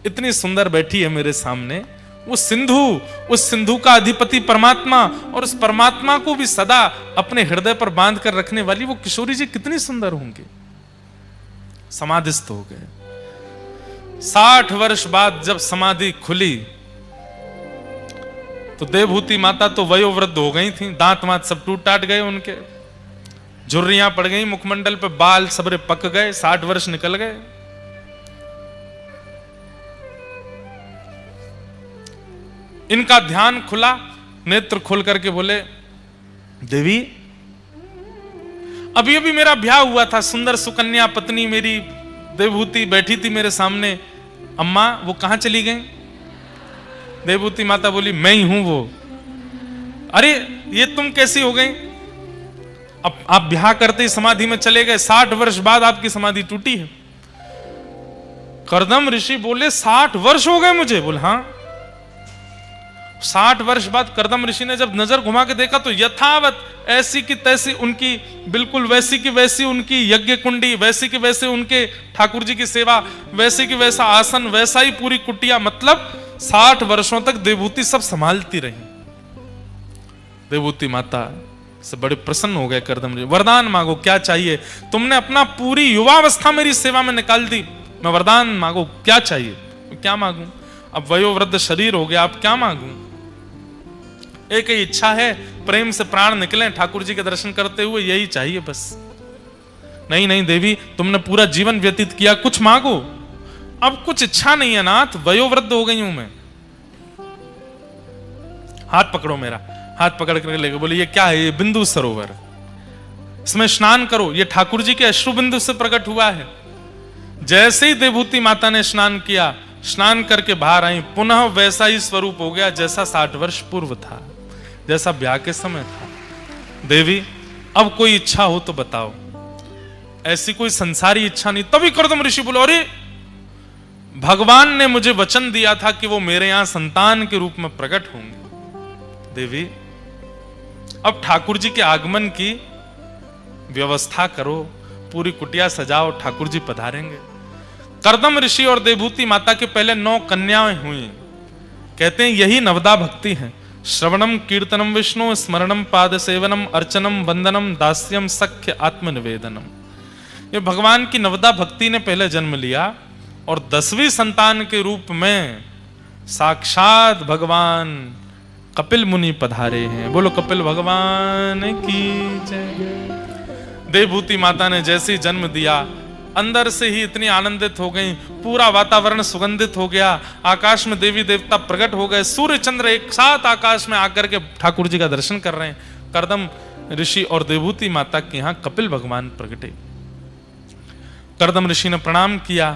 इतनी सुंदर बैठी है मेरे सामने, वो सिंधु, उस सिंधु का अधिपति परमात्मा, और उस परमात्मा को भी सदा अपने हृदय पर बांध कर रखने वाली वो किशोरी जी कितनी सुंदर होंगे। समाधिस्थ हो गए। 60 वर्ष बाद जब समाधि खुली तो देवभूति माता तो वयोवृद्ध हो गई थी, दांत वांत सब टूट टाट गए उनके, झुर्रियां पड़ गई मुखमंडल पे, बाल सबरे पक गए, 60 वर्ष निकल गए। इनका ध्यान खुला, नेत्र खोल करके बोले, देवी अभी अभी मेरा ब्याह हुआ था, सुंदर सुकन्या पत्नी मेरी देवभूति बैठी थी मेरे सामने, अम्मा वो कहां चली गई? देवभूति माता बोली, मैं ही हूं वो। अरे ये तुम कैसी हो गई? अब आप ब्याह करते ही समाधि में चले गए, 60 वर्ष बाद आपकी समाधि टूटी है। कर्दम ऋषि बोले 60 वर्ष हो गए मुझे? बोले हाँ। 60 वर्ष बाद कर्दम ऋषि ने जब नजर घुमा के देखा तो यथावत ऐसी की तैसी उनकी, बिल्कुल वैसी की वैसी उनकी यज्ञ कुंडी, वैसी की वैसे उनके ठाकुर जी की सेवा, वैसे की वैसा आसन, वैसा ही पूरी कुटिया, मतलब 60 वर्षों तक देवभूति सब संभालती रही। देवभूति माता से बड़े प्रसन्न हो गए कर्दम ऋषि। वरदान मांगो, क्या चाहिए? तुमने अपना पूरी युवावस्था मेरी सेवा में निकाल दी, मैं वरदान मांगो, क्या चाहिए? क्या मांगू? अब वयोवृद्ध शरीर हो गया, अब क्या मांगू? एक ही इच्छा है, प्रेम से प्राण निकले ठाकुर जी के दर्शन करते हुए, यही चाहिए बस। नहीं नहीं देवी, तुमने पूरा जीवन व्यतीत किया, कुछ मांगो। अब कुछ इच्छा नहीं है नाथ, वयोवृद्ध हो गई हूं मैं। हाथ पकड़ो मेरा। हाथ पकड़ कर लेके बोले, ये क्या है? ये बिंदु सरोवर, इसमें स्नान करो, ये ठाकुर जी के अश्रु बिंदु से प्रकट हुआ है। जैसे ही देवभूति माता ने स्नान किया, स्नान करके बाहर आई, पुनः वैसा ही स्वरूप हो गया जैसा 60 वर्ष पूर्व था, जैसा ब्याह के समय था। देवी अब कोई इच्छा हो तो बताओ। ऐसी कोई संसारी इच्छा नहीं। तभी कर्दम ऋषि बोले, अरे भगवान ने मुझे वचन दिया था कि वो मेरे यहां संतान के रूप में प्रकट होंगे। देवी अब ठाकुर जी के आगमन की व्यवस्था करो, पूरी कुटिया सजाओ, ठाकुर जी पधारेंगे। कर्दम ऋषि और देवभूति माता के पहले 9 कन्याएं हुई। कहते हैं यही नवदा भक्ति है। श्रवणम कीर्तनम विष्णु, स्मरणम पाद सेवनम, अर्चनम वंदनम, दास्यम सख्य आत्मनिवेदनम। ये भगवान की नवदा भक्ति ने पहले जन्म लिया और 10वीं संतान के रूप में साक्षात भगवान कपिल मुनि पधारे हैं। बोलो कपिल भगवान की जय। देवभूति माता ने जैसे ही जन्म दिया, अंदर से ही इतनी आनंदित हो गई, पूरा वातावरण सुगंधित हो गया, आकाश में देवी देवता प्रकट हो गए, सूर्य चंद्र एक साथ आकाश में आकर के ठाकुर जी का दर्शन कर रहे हैं। कर्दम ऋषि और देवभूति माता के यहाँ कपिल भगवान प्रकटे। कर्दम ऋषि ने प्रणाम किया।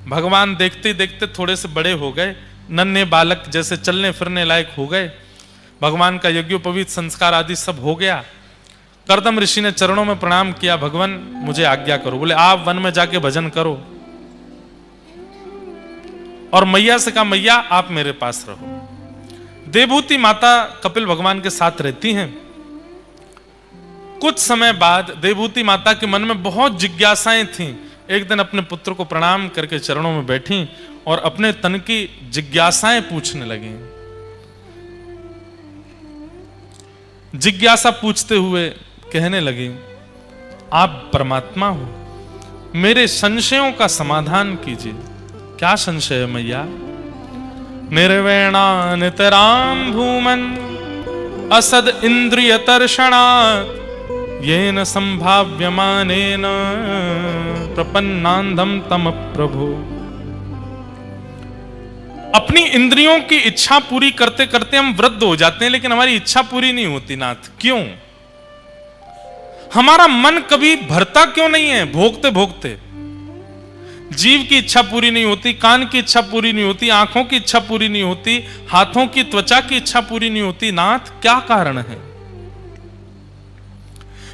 भगवान देखते देखते थोड़े से बड़े हो गए, नन्हे बालक जैसे चलने फिरने लायक हो गए। भगवान का यज्ञोपवीत संस्कार आदि सब हो गया। कर्दम ऋषि ने चरणों में प्रणाम किया, भगवान मुझे आज्ञा करो। बोले आप वन में जाके भजन करो। और मैया से कहा, मैया आप मेरे पास रहो। देवभूति माता कपिल भगवान के साथ रहती हैं। कुछ समय बाद देवभूति माता के मन में बहुत जिज्ञासाएं थीं। एक दिन अपने पुत्र को प्रणाम करके चरणों में बैठी और अपने तन की जिज्ञासाएं पूछने लगी। जिज्ञासा पूछते हुए कहने लगी, आप परमात्मा हो, मेरे संशयों का समाधान कीजिए। क्या संशय है मैया? निर्वेणा नितराम भूमन असद इंद्रिय तर्षणात् येन संभाव्यमानेन प्रपन्नांधम तम प्रभु। अपनी इंद्रियों की इच्छा पूरी करते करते हम वृद्ध हो जाते हैं, लेकिन हमारी इच्छा पूरी नहीं होती। नाथ, क्यों? हमारा मन कभी भरता क्यों नहीं है? भोगते भोगते जीव की इच्छा पूरी नहीं होती, कान की इच्छा पूरी नहीं होती, आंखों की इच्छा पूरी नहीं होती, हाथों की त्वचा की इच्छा पूरी नहीं होती। नाथ, क्या कारण है?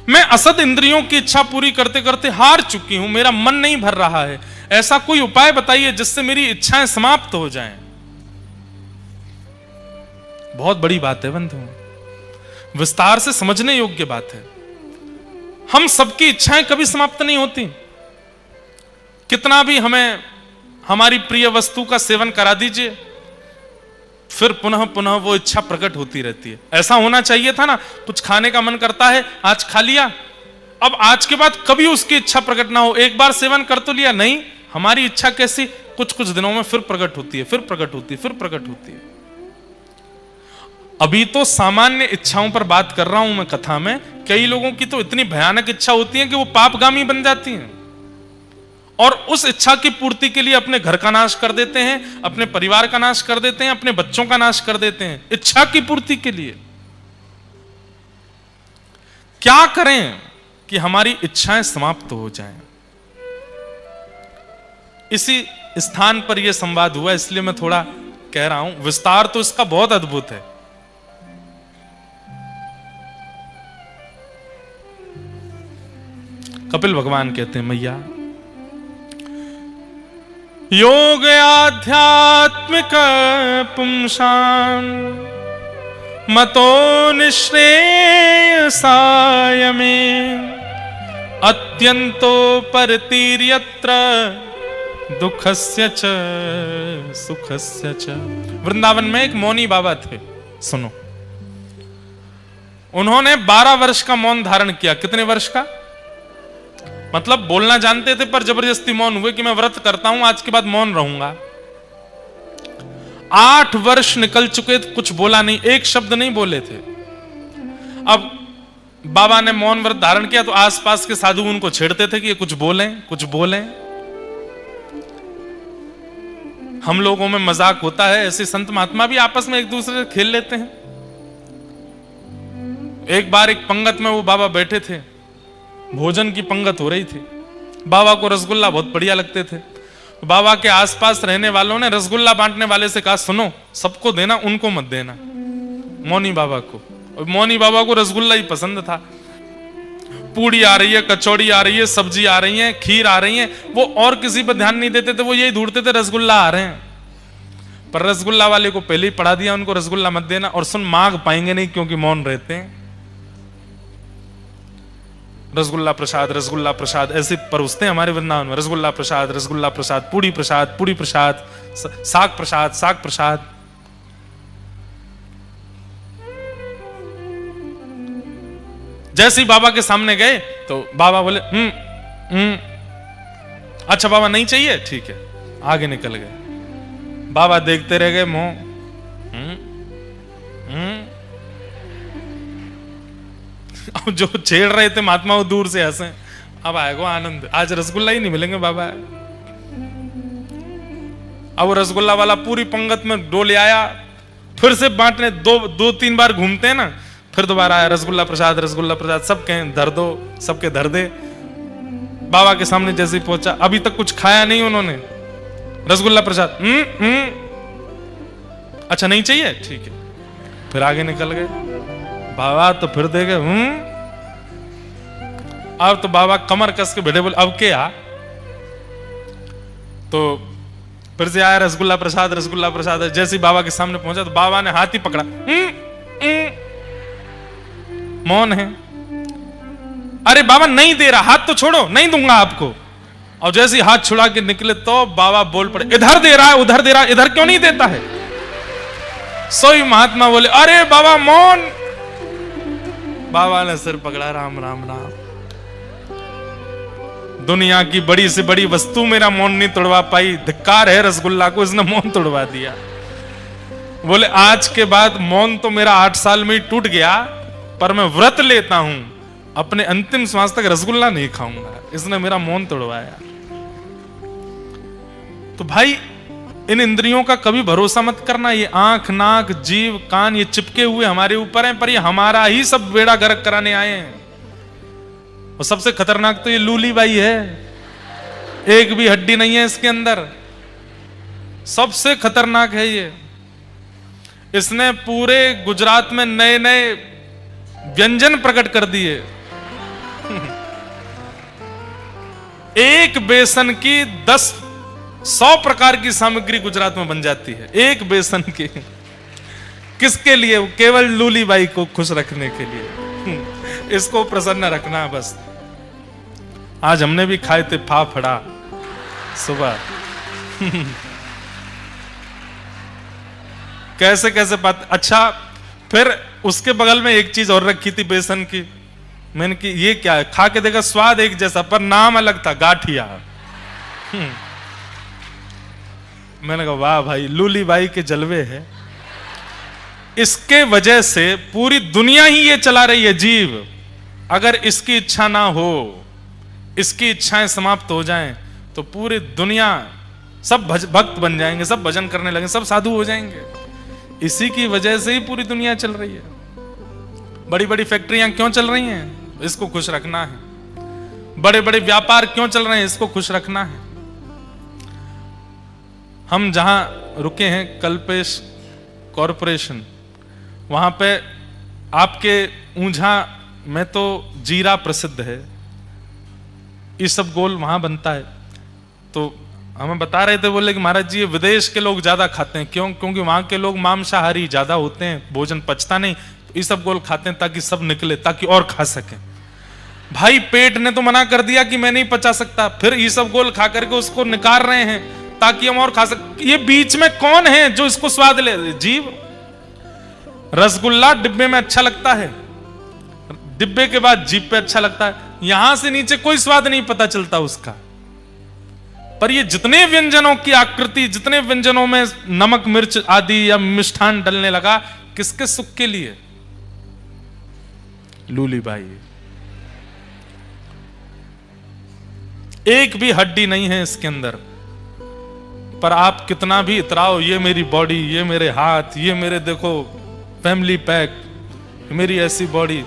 मैं असद इंद्रियों की इच्छा पूरी करते करते हार चुकी हूं, मेरा मन नहीं भर रहा है। ऐसा कोई उपाय बताइए जिससे मेरी इच्छाएं समाप्त हो जाएं। बहुत बड़ी बात है बंधु, विस्तार से समझने योग्य बात है। हम सबकी इच्छाएं कभी समाप्त नहीं होती। कितना भी हमें हमारी प्रिय वस्तु का सेवन करा दीजिए, फिर पुनः पुनः वो इच्छा प्रकट होती रहती है। ऐसा होना चाहिए था ना, कुछ खाने का मन करता है, आज खा लिया, अब आज के बाद कभी उसकी इच्छा प्रकट ना हो। एक बार सेवन कर तो लिया, नहीं, हमारी इच्छा कैसी कुछ कुछ दिनों में फिर प्रकट होती है, फिर प्रकट होती है, फिर प्रकट होती है। अभी तो सामान्य इच्छाओं पर बात कर रहा हूं मैं कथा में। कई लोगों की तो इतनी भयानक इच्छा होती है कि वो पापगामी बन जाती हैं और उस इच्छा की पूर्ति के लिए अपने घर का नाश कर देते हैं, अपने परिवार का नाश कर देते हैं, अपने बच्चों का नाश कर देते हैं, इच्छा की पूर्ति के लिए। क्या करें कि हमारी इच्छाएं समाप्त हो जाएं? इसी स्थान पर यह संवाद हुआ, इसलिए मैं थोड़ा कह रहा हूं। विस्तार तो इसका बहुत अद्भुत है। कपिल भगवान कहते हैं, मैया योग आध्यात्मिक पुंसां मतो निःश्रेयसाय में अत्यंतो परतीर्यत्र दुखस्य च सुखस्य च। वृंदावन में एक मौनी बाबा थे, सुनो। उन्होंने 12 वर्ष का मौन धारण किया। कितने वर्ष का? मतलब बोलना जानते थे पर जबरदस्ती मौन हुए कि मैं व्रत करता हूं, आज के बाद मौन रहूंगा। 8 वर्ष निकल चुके थे, कुछ बोला नहीं, एक शब्द नहीं बोले थे। अब बाबा ने मौन व्रत धारण किया तो आसपास के साधु उनको छेड़ते थे कि ये कुछ बोलें, कुछ बोलें। हम लोगों में मजाक होता है, ऐसे संत महात्मा भी आपस में एक दूसरे से खेल लेते हैं। एक बार एक पंगत में वो बाबा बैठे थे, भोजन की पंगत हो रही थी। बाबा को रसगुल्ला बहुत बढ़िया लगते थे। बाबा के आसपास रहने वालों ने रसगुल्ला बांटने वाले से कहा, सुनो, सबको देना, उनको मत देना, मौनी बाबा को। और मौनी बाबा को रसगुल्ला ही पसंद था। पूड़ी आ रही है, कचौड़ी आ रही है, सब्जी आ रही है, खीर आ रही है, वो और किसी पर ध्यान नहीं देते थे, वो यही ढूंढते थे रसगुल्ला आ रहे हैं। पर रसगुल्ला वाले को पहले ही पढ़ा दिया, उनको रसगुल्ला मत देना, और सुन, मांग पाएंगे नहीं क्योंकि मौन रहते हैं। रसगुल्ला प्रसाद ऐसे परोसते हैं हमारे वृंदावन में। रसगुल्ला प्रसाद, पूड़ी प्रसाद, साग प्रसाद। जैसे ही बाबा के सामने गए तो बाबा बोले अच्छा बाबा नहीं चाहिए, ठीक है, आगे निकल गए। बाबा देखते रह गए, मुंह अब जो छेड़ रहे थे महात्मा वो दूर से हंसे। अब आएगा आनंद, आज रसगुल्ला ही नहीं मिलेंगे बाबा। अब वो रसगुल्ला वाला पूरी पंगत में डोले आया, फिर से बांटने, दो 3 बार घूमते हैं ना, फिर दोबारा आया रसगुल्ला प्रसाद, सब कहें धर दो, सबके धर दे। बाबा के सामने जैसे ही पहुंचा, अभी तक कुछ खाया नहीं उन्होंने, रसगुल्ला प्रसाद अच्छा नहीं चाहिए, ठीक है, फिर आगे निकल गए। बाबा तो फिर दे गए अब तो बाबा कमर कस के बैठे, बोले अब क्या। तो फिर से आया रसगुल्ला प्रसाद। जैसे ही बाबा के सामने पहुंचा तो बाबा ने हाथ ही पकड़ा, मौन है। अरे बाबा नहीं दे रहा, हाथ तो छोड़ो, नहीं दूंगा आपको। और जैसे ही हाथ छुड़ा के निकले तो बाबा बोल पड़े, इधर दे रहा है, उधर दे रहा है, इधर क्यों नहीं देता है। सोई महात्मा बोले, अरे बाबा मौन। बाबा ने सिर पकड़ा, राम राम राम। दुनिया की बड़ी से बड़ी वस्तु मेरा मौन नहीं तोड़वा पाई, धिक्कार है रसगुल्ला को, इसने मौन तोड़वा दिया। बोले आज के बाद मौन तो मेरा 8 साल में ही टूट गया, पर मैं व्रत लेता हूं, अपने अंतिम श्वास तक रसगुल्ला नहीं खाऊंगा, इसने मेरा मौन तोड़वाया। तो भाई इन इंद्रियों का कभी भरोसा मत करना। ये आंख, नाक, जीव, कान, ये चिपके हुए हमारे ऊपर हैं, पर ये हमारा ही सब बेड़ा गर्क कराने आए हैं। और सबसे खतरनाक तो ये लूली बाई है, एक भी हड्डी नहीं है इसके अंदर, सबसे खतरनाक है ये। इसने पूरे गुजरात में नए नए व्यंजन प्रकट कर दिए। एक बेसन की 100 प्रकार की सामग्री गुजरात में बन जाती है, एक बेसन की। किसके लिए? केवल लूली बाई को खुश रखने के लिए, इसको प्रसन्न रखना बस। आज हमने भी खाए थे फाफड़ा सुबह। कैसे कैसे बात। अच्छा, फिर उसके बगल में एक चीज और रखी थी बेसन की। मैंने कि ये क्या है? खा के देखा, स्वाद एक जैसा पर नाम अलग था, गाठिया। मैंने कहा वाह भाई, लूली बाई के जलवे है। इसके वजह से पूरी दुनिया ही ये चला रही है। जीव अगर इसकी इच्छा ना हो, इसकी इच्छाएं समाप्त हो जाएं, तो पूरी दुनिया सब भक्त बन जाएंगे, सब भजन करने लगेंगे, सब साधु हो जाएंगे। इसी की वजह से ही पूरी दुनिया चल रही है। बड़ी बड़ी फैक्ट्रियां क्यों चल रही हैं? इसको खुश रखना है। बड़े बड़े व्यापार क्यों चल रहे हैं? इसको खुश रखना है। हम जहां रुके हैं कल्पेश कॉरपोरेशन, वहां पे आपके ऊंझा में तो जीरा प्रसिद्ध है, ये सब गोल वहां बनता है। तो हमें बता रहे थे, बोले कि महाराज जी ये विदेश के लोग ज्यादा खाते हैं। क्यों? क्योंकि वहां के लोग मांसाहारी ज्यादा होते हैं, भोजन पचता नहीं, तो ये सब गोल खाते हैं ताकि सब निकले, ताकि और खा सकें। भाई पेट ने तो मना कर दिया कि मैं नहीं पचा सकता, फिर ये सब गोल खा करके उसको निकाल रहे हैं ताकि हम और खा सकें। ये बीच में कौन है जो इसको स्वाद ले? जीव। रसगुल्ला डिब्बे में अच्छा लगता है, डिब्बे के बाद जीभ पे अच्छा लगता है, यहां से नीचे कोई स्वाद नहीं पता चलता उसका। पर ये जितने व्यंजनों की आकृति, जितने व्यंजनों में नमक मिर्च आदि या मिष्ठान डलने लगा, किसके सुख के लिए? लूली बाई। एक भी हड्डी नहीं है इसके अंदर, पर आप कितना भी इतराओ, ये मेरी बॉडी, ये मेरे हाथ, ये मेरे देखो फैमिली पैक, मेरी ऐसी बॉडी।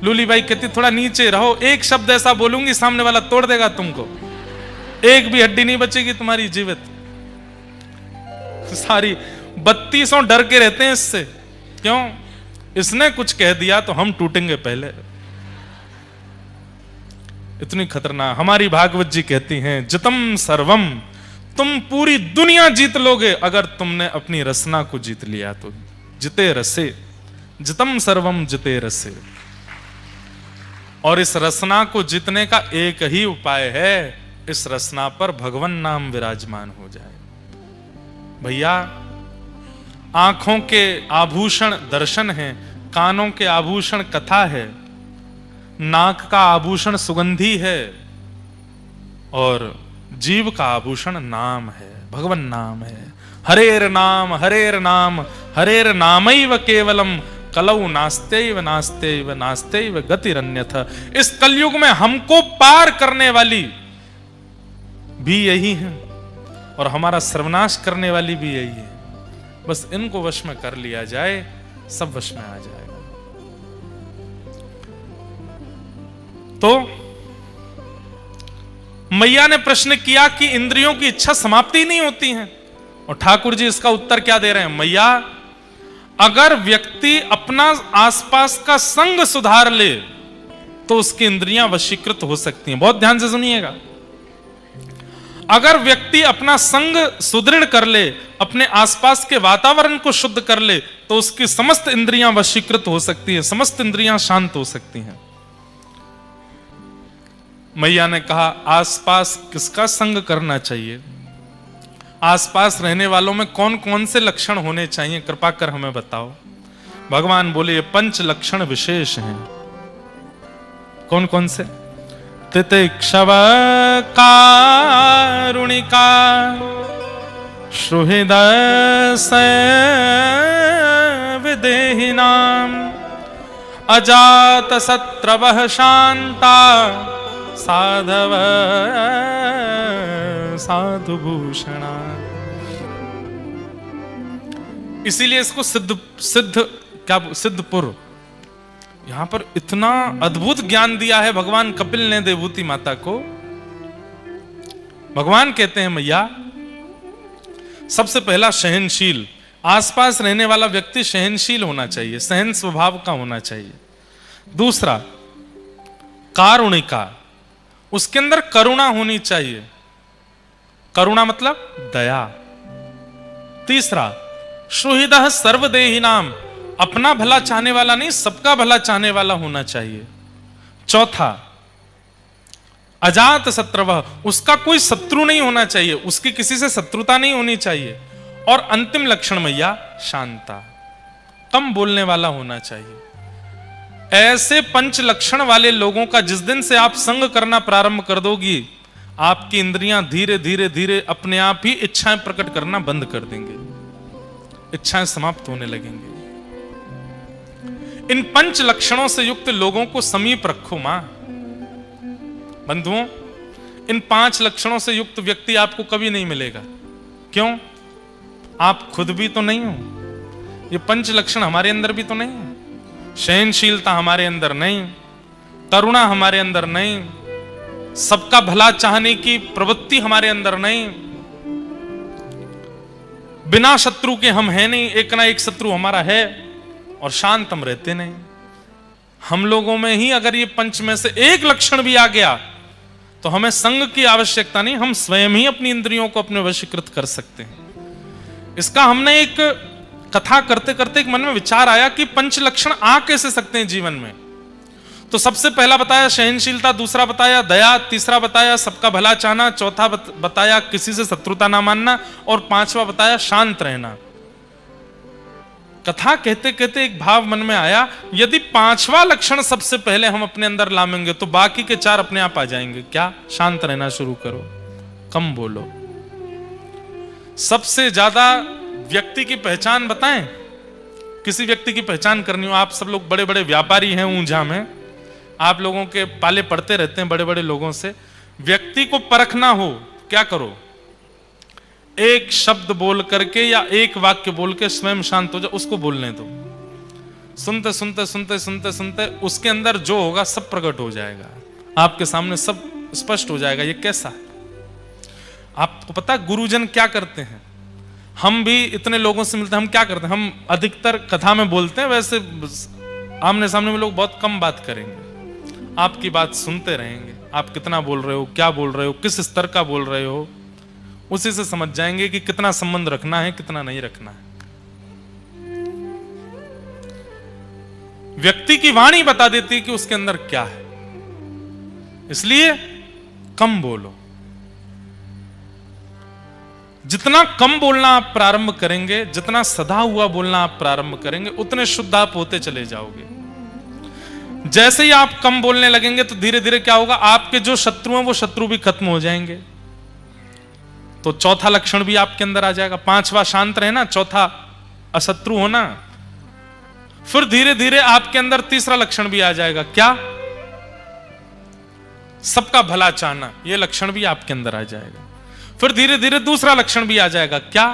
लूली बाई कहती थोड़ा नीचे रहो, एक शब्द ऐसा बोलूंगी सामने वाला तोड़ देगा तुमको, एक भी हड्डी नहीं बचेगी तुम्हारी जीवित। सारी 3200 डर के रहते हैं इससे। क्यों? इसने कुछ कह दिया तो हम टूटेंगे पहले। इतनी खतरनाक। हमारी भागवत जी कहती हैं, जितम सर्वम, तुम पूरी दुनिया जीत लोगे अगर तुमने अपनी रसना को जीत लिया तो। जिते रसे, जितम सर्वम जिते रसे। और इस रसना को जीतने का एक ही उपाय है, इस रसना पर भगवान नाम विराजमान हो जाए। भैया, आंखों के आभूषण दर्शन है, कानों के आभूषण कथा है, नाक का आभूषण सुगंधी है, और जीव का आभूषण नाम है, भगवान नाम है। हरेर नाम हरेर नाम हरेर नामैव केवलम कलौ नास्तेव नास्तेव नास्तेव गतिरन्यथा। इस कलयुग में हमको पार करने वाली भी यही है और हमारा सर्वनाश करने वाली भी यही है। बस इनको वश में कर लिया जाए, सब वश में आ जाएगा। तो मैया ने प्रश्न किया कि इंद्रियों की इच्छा समाप्ति नहीं होती है, और ठाकुर जी इसका उत्तर क्या दे रहे हैं? मैया, अगर व्यक्ति अपना आसपास का संग सुधार ले तो उसकी इंद्रियां वशीकृत हो सकती हैं। बहुत ध्यान से सुनिएगा। अगर व्यक्ति अपना संग सुदृढ़ कर ले, अपने आसपास के वातावरण को शुद्ध कर ले, तो उसकी समस्त इंद्रियां वशीकृत हो सकती हैं, समस्त इंद्रियां शांत हो सकती हैं। मैया ने कहा, आसपास किसका संग करना चाहिए? आसपास रहने वालों में कौन कौन से लक्षण होने चाहिए? कृपा कर हमें बताओ। भगवान बोले, ये 5 लक्षण विशेष हैं। कौन कौन से? तितिक्षव कारुणिका सुहृद विदेहिनाम अजात शत्रवः शांता साधव साधुभूषणा। इसीलिए इसको सिद्धपुर, यहां पर इतना अद्भुत ज्ञान दिया है भगवान कपिल ने देवभूति माता को। भगवान कहते हैं मैया सबसे पहला सहनशील, आसपास रहने वाला व्यक्ति सहनशील होना चाहिए, सहन स्वभाव का होना चाहिए। दूसरा कारुणिका, उसके अंदर करुणा होनी चाहिए, करुणा मतलब दया। तीसरा सुहृदः सर्वदेहिनाम, अपना भला चाहने वाला नहीं सबका भला चाहने वाला होना चाहिए। चौथा अजात शत्रवः, उसका कोई शत्रु नहीं होना चाहिए, उसकी किसी से शत्रुता नहीं होनी चाहिए। और अंतिम लक्षण मैया शांता, कम बोलने वाला होना चाहिए। ऐसे 5 लक्षण वाले लोगों का जिस दिन से आप संग करना प्रारंभ कर दोगी, आपकी इंद्रियां धीरे धीरे धीरे अपने आप ही इच्छाएं प्रकट करना बंद कर देंगे, इच्छाएं समाप्त होने लगेंगी। इन 5 लक्षणों से युक्त लोगों को समीप रखो मां। बंधुओं, इन 5 लक्षणों से युक्त व्यक्ति आपको कभी नहीं मिलेगा। क्यों? आप खुद भी तो नहीं हो, ये 5 लक्षण हमारे अंदर भी तो नहीं है। सहनशीलता हमारे अंदर नहीं, करुणा हमारे अंदर नहीं, सबका भला चाहने की प्रवृत्ति हमारे अंदर नहीं, बिना शत्रु के हम हैं नहीं, एक ना एक शत्रु हमारा है, और शांत हम रहते नहीं। हम लोगों में ही अगर ये 5 में से एक लक्षण भी आ गया तो हमें संग की आवश्यकता नहीं, हम स्वयं ही अपनी इंद्रियों को अपने वशीकृत कर सकते हैं। इसका हमने एक कथा करते करते एक मन में विचार आया कि 5 लक्षण आ कैसे सकते हैं जीवन में। तो सबसे पहला बताया सहनशीलता, दूसरा बताया दया, तीसरा बताया सबका भला चाहना, चौथा बताया किसी से शत्रुता ना मानना, और 5वां बताया शांत रहना। कथा कहते कहते एक भाव मन में आया, यदि 5वां लक्षण सबसे पहले हम अपने अंदर लाएंगे तो बाकी के 4 अपने आप आ जाएंगे। क्या? शांत रहना शुरू करो, कम बोलो। सबसे ज्यादा व्यक्ति की पहचान बताएं, किसी व्यक्ति की पहचान करनी हो, आप सब लोग बड़े बड़े व्यापारी हैं ऊंझा में, आप लोगों के पाले पड़ते रहते हैं बड़े बड़े लोगों से। व्यक्ति को परखना हो, क्या करो? एक शब्द बोल करके या एक वाक्य बोल के स्वयं शांत हो जाओ, उसको बोलने दो। सुनते सुनते सुनते सुनते सुनते उसके अंदर जो होगा सब प्रकट हो जाएगा, आपके सामने सब स्पष्ट हो जाएगा। ये कैसा है? आपको पता है गुरुजन क्या करते हैं? हम भी इतने लोगों से मिलते हैं, हम क्या करते हैं? हम अधिकतर कथा में बोलते हैं, वैसे आमने सामने में लोग बहुत कम बात करेंगे। आपकी बात सुनते रहेंगे, आप कितना बोल रहे हो, क्या बोल रहे हो, किस स्तर का बोल रहे हो, उसी से समझ जाएंगे कि कितना संबंध रखना है, कितना नहीं रखना है। व्यक्ति की वाणी बता देती है कि उसके अंदर क्या है, इसलिए कम बोलो। जितना कम बोलना आप प्रारंभ करेंगे, जितना सदा हुआ बोलना आप प्रारंभ करेंगे, उतने शुद्ध आप होते चले जाओगे। जैसे ही आप कम बोलने लगेंगे तो धीरे धीरे क्या होगा, आपके जो शत्रु हैं वो शत्रु भी खत्म हो जाएंगे। तो चौथा लक्षण भी आपके अंदर आ जाएगा। 5वां शांत रहना, चौथा अशत्रु होना। फिर धीरे धीरे आपके अंदर तीसरा लक्षण भी आ जाएगा, क्या? सबका भला चाहना, यह लक्षण भी आपके अंदर आ जाएगा। फिर धीरे धीरे दूसरा लक्षण भी आ जाएगा, क्या?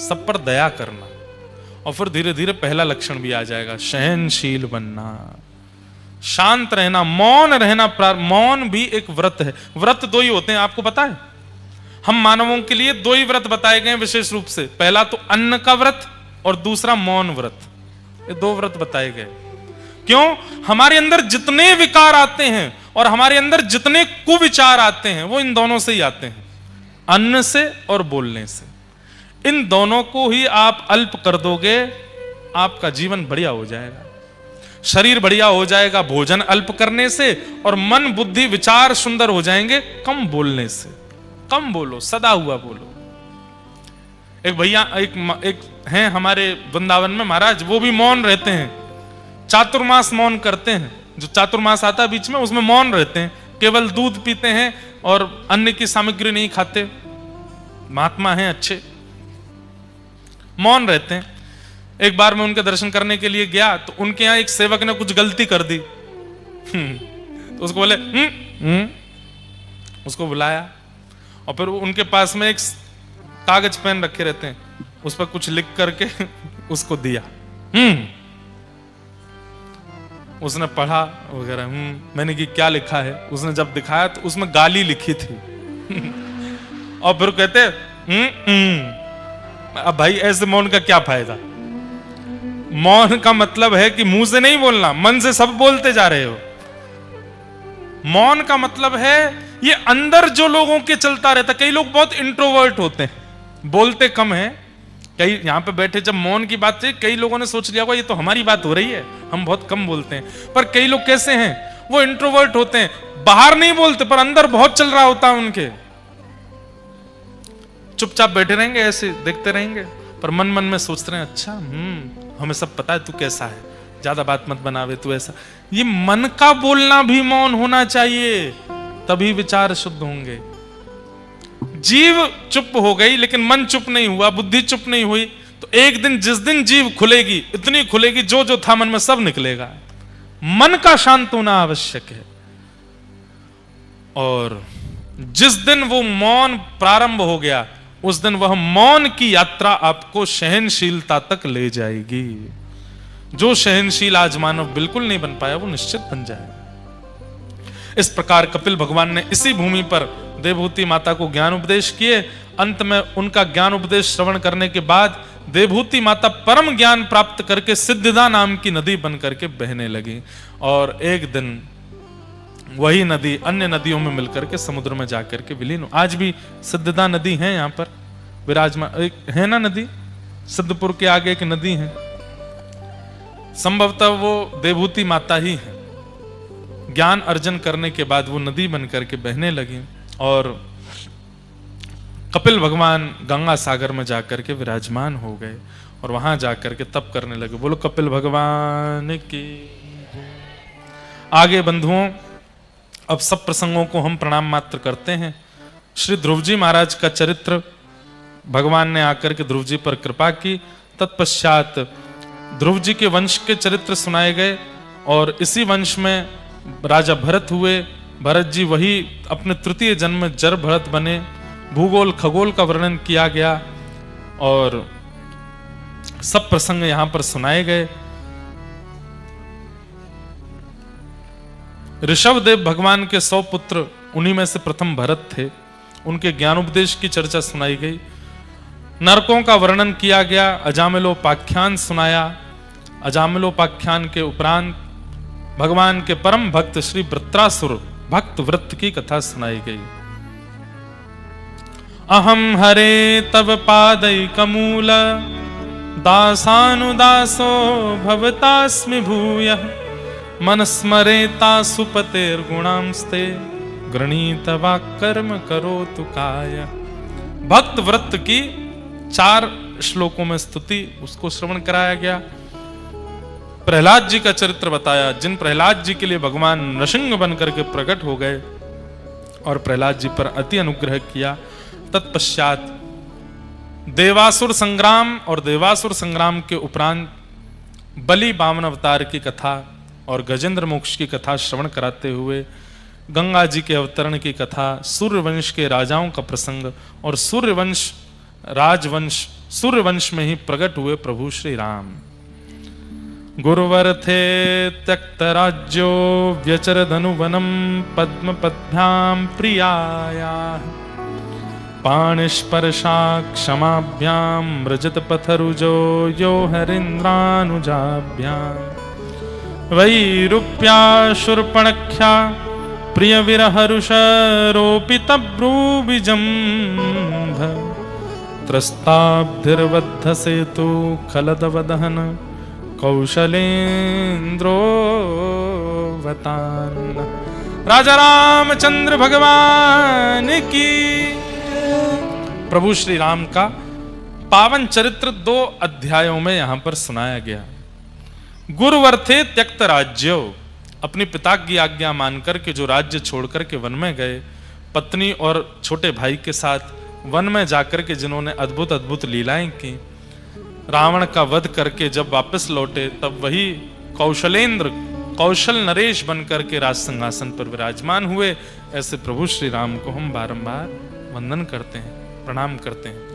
सब पर दया करना। और फिर धीरे धीरे पहला लक्षण भी आ जाएगा, सहनशील बनना, शांत रहना, मौन रहना। मौन भी एक व्रत है। व्रत 2 ही होते हैं, आपको पता है? हम मानवों के लिए 2 ही व्रत बताए गए विशेष रूप से। पहला तो अन्न का व्रत और दूसरा मौन व्रत। ये 2 व्रत बताए गए। क्यों? हमारे अंदर जितने विकार आते हैं और हमारे अंदर जितने कुविचार आते हैं वो इन दोनों से ही आते हैं, अन्न से और बोलने से। इन दोनों को ही आप अल्प कर दोगे, आपका जीवन बढ़िया हो जाएगा, शरीर बढ़िया हो जाएगा भोजन अल्प करने से, और मन बुद्धि विचार सुंदर हो जाएंगे कम बोलने से। कम बोलो, सदा हुआ बोलो। एक भैया एक हैं हमारे वृंदावन में महाराज, वो भी मौन रहते हैं, चातुर्मास मौन करते हैं। जो चातुर्मास आता है बीच में, उसमें मौन रहते हैं, केवल दूध पीते हैं और अन्न की सामग्री नहीं खाते। महात्मा हैं अच्छे, मौन रहते हैं। एक बार मैं उनके दर्शन करने के लिए गया तो उनके यहाँ एक सेवक ने कुछ गलती कर दी। तो उसको बोले उसको बुलाया और फिर उनके पास में एक कागज पेन रखे रहते हैं, उस पर कुछ लिख करके उसको दिया। उसने पढ़ा वगैरह, मैंने कि क्या लिखा है। उसने जब दिखाया तो उसमें गाली लिखी थी। और फिर कहते अब भाई ऐसे मौन का क्या फायदा। मौन का मतलब है कि मुंह से नहीं बोलना, मन से सब बोलते जा रहे हो। मौन का मतलब है ये अंदर जो लोगों के चलता रहता। कई लोग बहुत इंट्रोवर्ट होते हैं, बोलते कम है। कई यहां पे बैठे जब मौन की बात थी, कई लोगों ने सोच लिया होगा ये तो हमारी बात हो रही है, हम बहुत कम बोलते हैं। पर कई लोग कैसे हैं, वो इंट्रोवर्ट होते हैं, बाहर नहीं बोलते पर अंदर बहुत चल रहा होता है उनके। चुपचाप बैठे रहेंगे, ऐसे देखते रहेंगे, पर मन मन में सोचते रहे अच्छा हमें सब पता है तू कैसा है, ज्यादा बात मत बनावे तू ऐसा। ये मन का बोलना भी मौन होना चाहिए, तभी विचार शुद्ध होंगे। जीव चुप हो गई लेकिन मन चुप नहीं हुआ, बुद्धि चुप नहीं हुई, तो एक दिन जिस दिन जीव खुलेगी, इतनी खुलेगी जो जो था मन में सब निकलेगा। मन का शांत होना आवश्यक है। और जिस दिन वो मौन प्रारंभ हो गया, उस दिन वह मौन की यात्रा आपको सहनशीलता तक ले जाएगी। जो सहनशील आज मानव बिल्कुल नहीं बन पाया, वो निश्चित बन जाएगा। इस प्रकार कपिल भगवान ने इसी भूमि पर देवहूति माता को ज्ञान उपदेश किए। अंत में उनका ज्ञान उपदेश श्रवण करने के बाद देवहूति माता परम ज्ञान प्राप्त करके सिद्धिदा नाम की नदी बन करके बहने लगी। और एक दिन वही नदी अन्य नदियों में मिलकर के समुद्र में जाकर के विलीन। आज भी सिद्धिदा नदी है यहाँ पर विराजमान, एक है ना नदी, सिद्धपुर के आगे एक नदी है, संभवतः वो देवहूति माता ही है। ज्ञान अर्जन करने के बाद वो नदी बन करके बहने लगी और कपिल भगवान गंगा सागर में जाकर के विराजमान हो गए और वहां जाकर के तप करने लगे। बोलो कपिल भगवान की। आगे बंधुओं, अब सब प्रसंगों को हम प्रणाम मात्र करते हैं। श्री ध्रुव जी महाराज का चरित्र भगवान ने आकर के ध्रुव जी पर कृपा की। तत्पश्चात ध्रुव जी के वंश के चरित्र सुनाए गए और इसी वंश में राजा भरत हुए। भरत जी वही अपने तृतीय जन्म में जर भरत बने। भूगोल खगोल का वर्णन किया गया और सब प्रसंग यहां पर सुनाए गए। ऋषभदेव भगवान के 100 पुत्र, उन्हीं में से प्रथम भरत थे। उनके ज्ञानोपदेश की चर्चा सुनाई गई। नरकों का वर्णन किया गया, अजामिलोपाख्यान सुनाया। अजामिलोपाख्यान के उपरांत भगवान के परम भक्त श्री वृत्रासुर भक्त वृत्त की कथा सुनाई गई। अहम हरे तव पादैकमूल दासानुदासो भवतास्मि भूयः मनस्मरेता सुपतेर्गुणांस्ते गृणीतवा कर्म करोतु काय। भक्त वृत्त की 4 श्लोकों में स्तुति, उसको श्रवण कराया गया। प्रहलाद जी का चरित्र बताया, जिन प्रहलाद जी के लिए भगवान नृसिंह बनकर के प्रकट हो गए और प्रहलाद जी पर अति अनुग्रह किया। तत्पश्चात देवासुर संग्राम और देवासुर संग्राम के उपरांत बलि वामन अवतार की कथा और गजेंद्र मोक्ष की कथा श्रवण कराते हुए गंगा जी के अवतरण की कथा, सूर्यवंश के राजाओं का प्रसंग और सूर्यवंश राजवंश सूर्यवंश में ही प्रकट हुए प्रभु श्री राम। गुरुवर थे त्यक्त राज्यो व्यचर धनुवनम पद्म पद्भ्याम प्रियाया पाणिस्पर्शा क्षमाभ्याम रजत पथरुजो यो हरिन्द्रानुजाभ्याम वैरूप्या शूर्पणख्या प्रिय विरहरुषरोपित ब्रूबिजम्भ त्रस्ताब्धिर्बद्ध सेतु खलदवदहन कौशलेन्द्रोवतान। राजा रामचंद्र भगवान की। प्रभु श्री राम का पावन चरित्र 2 अध्यायों में यहां पर सुनाया गया। गुरुवर थे त्यक्त राज्यो, अपने पिता की आज्ञा मानकर के जो राज्य छोड़कर के वन में गए, पत्नी और छोटे भाई के साथ वन में जाकर के जिन्होंने अद्भुत अद्भुत लीलाएं की, रावण का वध करके जब वापस लौटे तब वही कौशल नरेश बनकर के राज सिंहासन पर विराजमान हुए। ऐसे प्रभु श्री राम को हम बारंबार वंदन करते हैं, प्रणाम करते हैं।